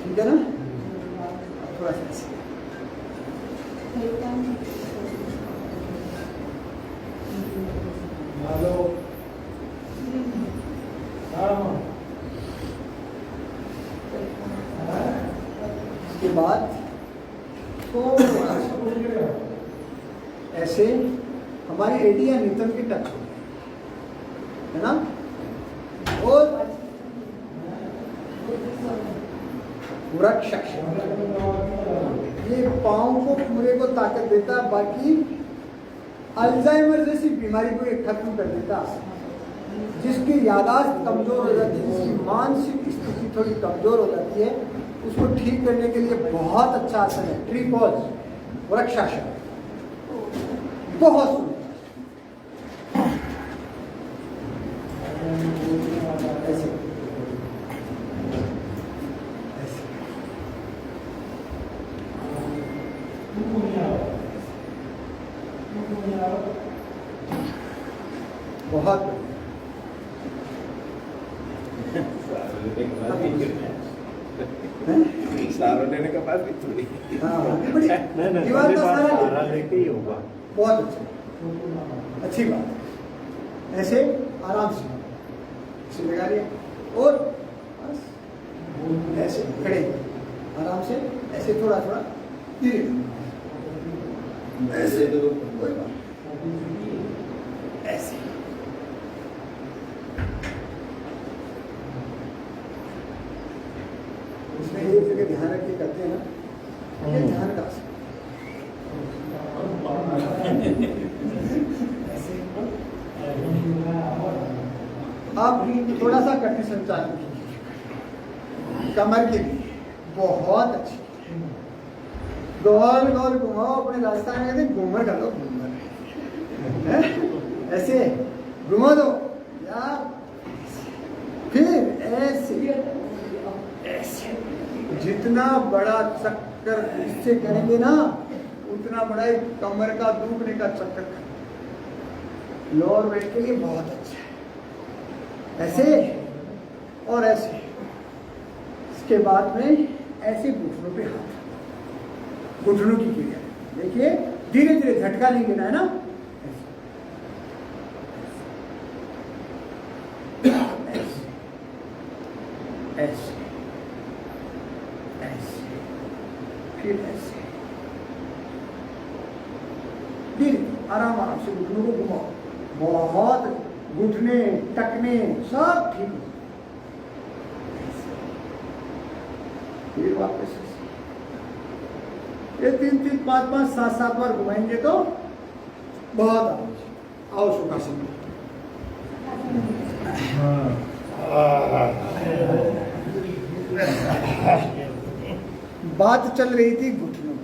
ठीक है ना? थोड़ा सा ऐसे इसके बाद थोड़ा सा ऐसे हमारी एडी या नितंब की टच हो, है ना? और वृक्षक, ये पाँव को पूरे को ताकत देता, बाकी अल्जाइमर जैसी बीमारी को ये खत्म कर देता। जिसकी यादाश्त कमजोर हो जाती है, जिसकी मानसिक स्थिति थोड़ी कमजोर हो जाती है, उसको ठीक करने के लिए बहुत अच्छा आसन है ट्री पॉज, वृक्षासन, बहुत सुंदर। ऐसे बहुत सारा लेने के बाद भी थोड़ी दीवार का सहारा लेके ही होगा। बहुत अच्छा, अच्छी बात है। ऐसे आराम से ऐसे लगा लिया और बस ऐसे खड़े आराम से, ऐसे थोड़ा थोड़ा धीरे ऐसे, कोई बात ऐसे। उसमें एक जगह ध्यान रख के करते हैं ना, ये ध्यान का आसन। आप थोड़ा सा कठिन संचालन कीजिए कमर के लिए, बहुत अच्छी। गोल गोल घुमाओ, अपने राजस्थान में कहते हैं घूमर कर दो, घूमर ऐसे घुमा दो यार। फिर ऐसे ऐसे, जितना बड़ा चक्कर इससे करेंगे ना, उतना बड़ा एक कमर का दुखने का चक्कर लोअर वेट के लिए बहुत अच्छा है। ऐसे और ऐसे, इसके बाद में ऐसे घुटनों पे हाथ, घुटनों की क्रिया। देखिए धीरे धीरे, झटका नहीं देना है ना। ऐसे ऐसे, फिर ऐसे, धीरे आराम आराम से घुटनों को घुमाओ, बहुत घुटने टकने सब ठीक हो। फिर वापस ये 3-3, 5-5, 7-7 बार घुमाएंगे तो बहुत आराम से। आओ सुखासन में। बात चल रही थी घुटनों